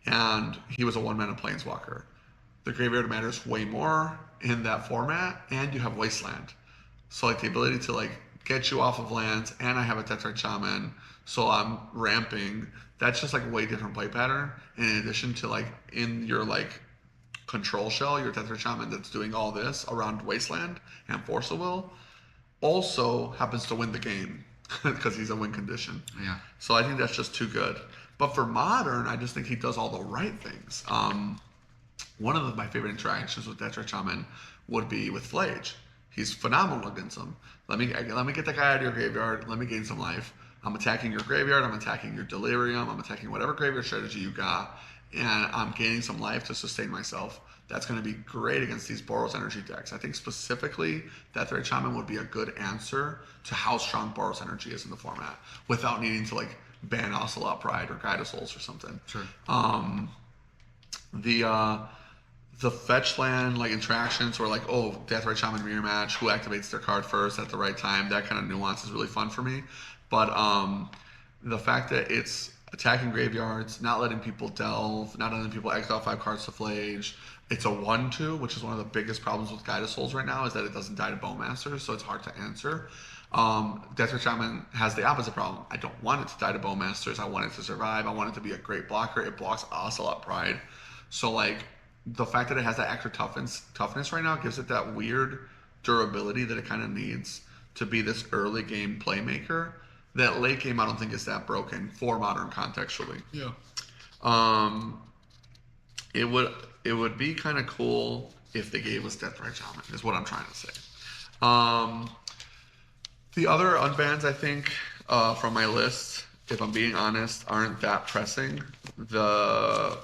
and he was a 1-mana planeswalker. The graveyard matters way more in that format, and you have Wasteland. So like the ability to like get you off of lands, and I have a Tetrite Shaman, so I'm ramping. That's just like a way different play pattern. And in addition to like in your like control shell, your Tetrite Shaman that's doing all this around Wasteland and Force of Will also happens to win the game because he's a win condition. Yeah. So I think that's just too good. But for Modern, I just think he does all the right things. One of my favorite interactions with Deathrite Shaman would be with Flage. He's phenomenal against him. Let me get that guy out of your graveyard. Let me gain some life. I'm attacking your graveyard. I'm attacking your Delirium. I'm attacking whatever graveyard strategy you got, and I'm gaining some life to sustain myself. That's going to be great against these Boros Energy decks. I think specifically Deathrite Shaman would be a good answer to how strong Boros Energy is in the format, without needing to like ban Ocelot Pride or Guide of Souls or something. Sure. The fetch land like interactions where like, oh, Deathrite Shaman mirror match, who activates their card first at the right time, that kind of nuance is really fun for me. But the fact that it's attacking graveyards, not letting people delve, not letting people exile 5 cards to Flage. It's a 1/2, which is one of the biggest problems with Guide of Souls right now, is that it doesn't die to Bowmaster, so it's hard to answer. Deathrite Shaman has the opposite problem. I don't want it to die to Bowmasters. I want it to survive. I want it to be a great blocker. It blocks Ocelot Pride. So like, the fact that it has that extra toughness right now gives it that weird durability that it kind of needs to be this early game playmaker. That late game, I don't think is that broken for Modern contextually. Yeah. It would be kind of cool if they gave us Deathrite Shaman, is what I'm trying to say. The other unbans, I think, from my list, if I'm being honest, aren't that pressing. The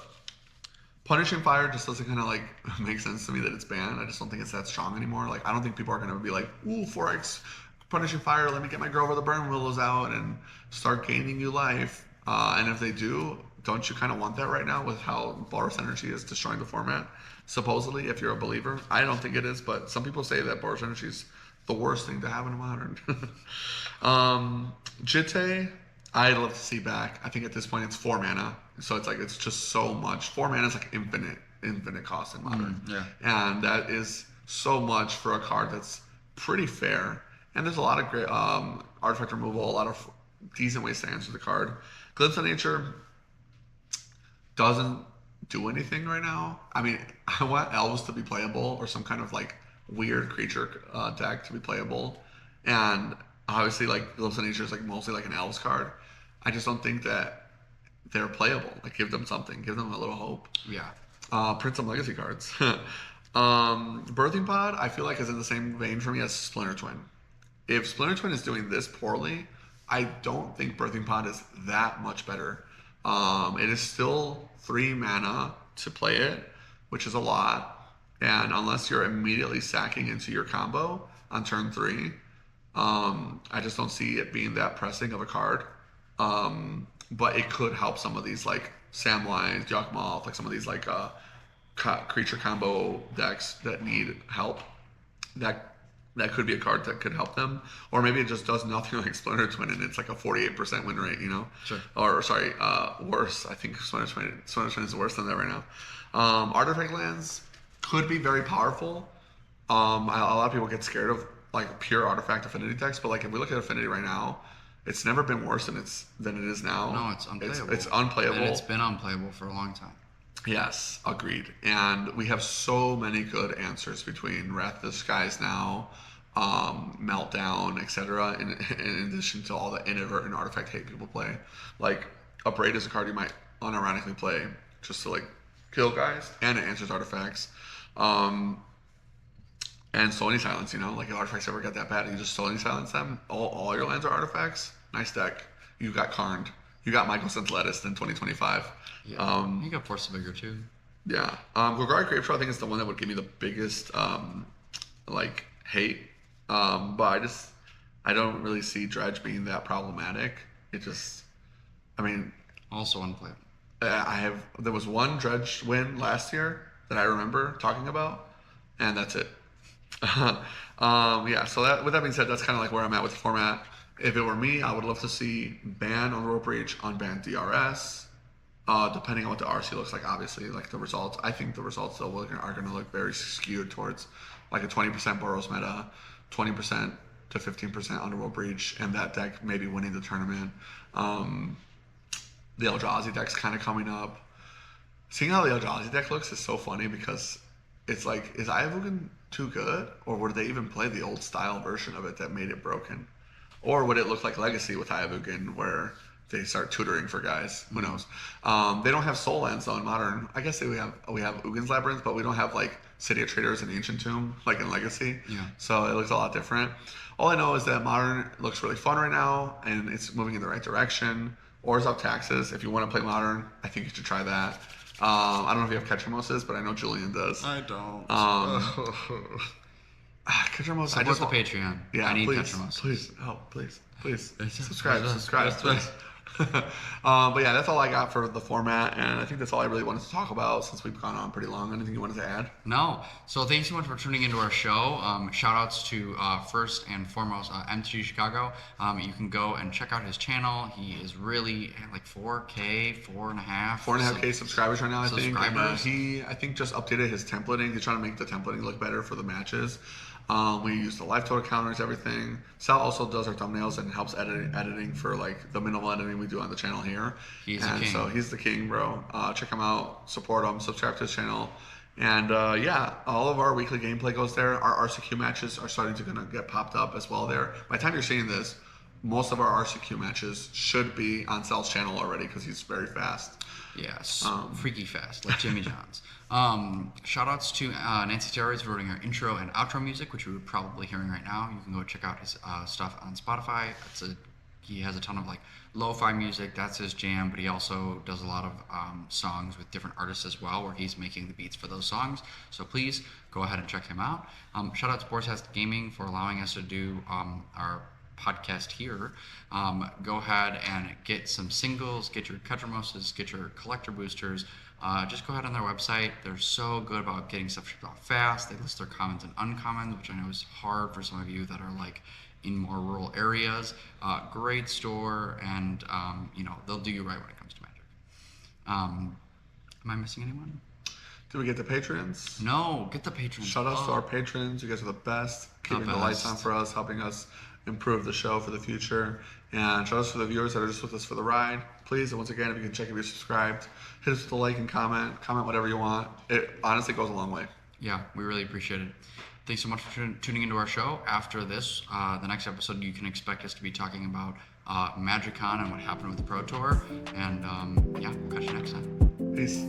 Punishing Fire just doesn't kind of like make sense to me that it's banned. I just don't think it's that strong anymore. Like, I don't think people are going to be like, ooh, 4x Punishing Fire, let me get my Grove of the Burn Willows out and start gaining you life. And if they do, don't you kind of want that right now with how Boros Energy is destroying the format? Supposedly, if you're a believer. I don't think it is, but some people say that Boros Energy is the worst thing to have in a Modern. Jitte, I'd love to see back. I think at this point it's 4 mana, so it's just so much. 4 mana is like infinite cost in modern, Yeah. and that is so much for a card that's pretty fair. And there's a lot of great artifact removal, a lot of decent ways to answer the card. Glimpse of Nature doesn't do anything right now. I mean, I want elves to be playable or some kind of like weird creature deck to be playable, and obviously like Glimpse of Nature is like mostly like an elves card. I just don't think that they're playable. Like give them something, give them a little hope. Yeah. Print some legacy cards. Birthing Pod, I feel like is in the same vein for me as Splinter Twin. If Splinter Twin is doing this poorly, I don't think Birthing Pod is that much better. It is still 3 mana to play it, which is a lot. And unless you're immediately sacking into your combo on turn 3, I just don't see it being that pressing of a card. But it could help some of these like Samwise, Yawgmoth, like some of these like creature combo decks that need help. That could be a card that could help them, or maybe it just does nothing like Splinter Twin and it's like a 48% win rate, you know? Sure. Or sorry, worse. I think Splinter Twin is worse than that right now. Artifact lands could be very powerful. A lot of people get scared of like pure artifact affinity decks, but like if we look at affinity right now, it's never been worse than it is now. No, it's unplayable. It's unplayable. And it's been unplayable for a long time. Yes, agreed. And we have so many good answers between Wrath of the Skies now, Meltdown, etc. In addition to all the inadvertent artifact hate people play. Like, Abrade is a card you might unironically play just to like kill guys, and it answers artifacts. And Stony Silence, you know, like if artifacts ever get that bad, you just Stony Silence them. All your lands are artifacts. Nice deck. You got Karned. You got Michael Lettuce in 2025. Yeah. You got Force of Vigor too. Yeah. Golgari Graveshaw I think is the one that would give me the biggest like hate. But I don't really see Dredge being that problematic. I mean, Also unplayable. there was one Dredge win last year that I remember talking about, and that's it. Yeah, so with that being said, that's kind of like where I'm at with the format. If it were me, I would love to see ban on Rope Breach, unban DRS, depending on what the RC looks like, obviously. Like the results, I think the results though are going to look very skewed towards like a 20% Boros meta, 20% to 15% under Rope Breach, and that deck maybe winning the tournament. The Eldrazi deck's kind of coming up. Seeing how the Eldrazi deck looks is so funny because it's like, is Ayavugan too good? Or would they even play the old style version of it that made it broken? Or would it look like Legacy with Ayavugan where they start tutoring for guys? Who knows? They don't have soul lands though in Modern. I guess we have Ugin's Labyrinth, but we don't have like City of Traders and Ancient Tomb like in Legacy. Yeah. So it looks a lot different. All I know is that Modern looks really fun right now and it's moving in the right direction. Ors Up Taxes. If you want to play Modern, I think you should try that. I don't know if you have Ketramoses, but I know Julian does. I don't. Ketramose. Support the Patreon. Yeah, I need please, Ketramoses. please subscribe, please. But yeah, that's all I got for the format, and I think that's all I really wanted to talk about since we've gone on pretty long. Anything you wanted to add? No. So thanks so much for tuning into our show. Shout outs to first and foremost MTG Chicago. You can go and check out his channel. He is really at like 4K, 4.5K subscribers right now, I think. And, Subscribers. I think just updated his templating. He's trying to make the templating look better for the matches. We use the live total counters, everything. Sal also does our thumbnails and helps editing for like the minimal editing we do on the channel here. He's the king. So he's the king, bro. Check him out, support him, subscribe to his channel. And yeah, all of our weekly gameplay goes there. Our RCQ matches are starting to gonna get popped up as well there. By the time you're seeing this, most of our RCQ matches should be on Sal's channel already because he's very fast. Yes, freaky fast, like Jimmy John's. Shout outs to Nancy Steroids for writing our intro and outro music, which you're probably hearing right now. You can go check out his stuff on Spotify. He has a ton of like lo-fi music, that's his jam, but he also does a lot of songs with different artists as well, where he's making the beats for those songs. So please go ahead and check him out. Shout out to Sportscast Gaming for allowing us to do our podcast here. Go ahead and get some singles, get your Ketramoses, get your collector boosters. just go ahead on their website. They're so good about getting stuff shipped out fast. They list their commons and uncommons, which I know is hard for some of you that are like in more rural areas. Great store, and they'll do you right when it comes to Magic. Am I missing anyone? Did we get the patrons? No, get the patrons. Shout outs to our patrons. You guys are the best. Keeping the lights on for us, helping us improve the show for the future. And shout outs to the viewers that are just with us for the ride. Please, and once again, if you can check if you're subscribed, hit us with a like and comment. Comment whatever you want. It honestly goes a long way. Yeah, we really appreciate it. Thanks so much for tuning into our show. After this, the next episode, you can expect us to be talking about MagicCon and what happened with the Pro Tour. And we'll catch you next time. Peace.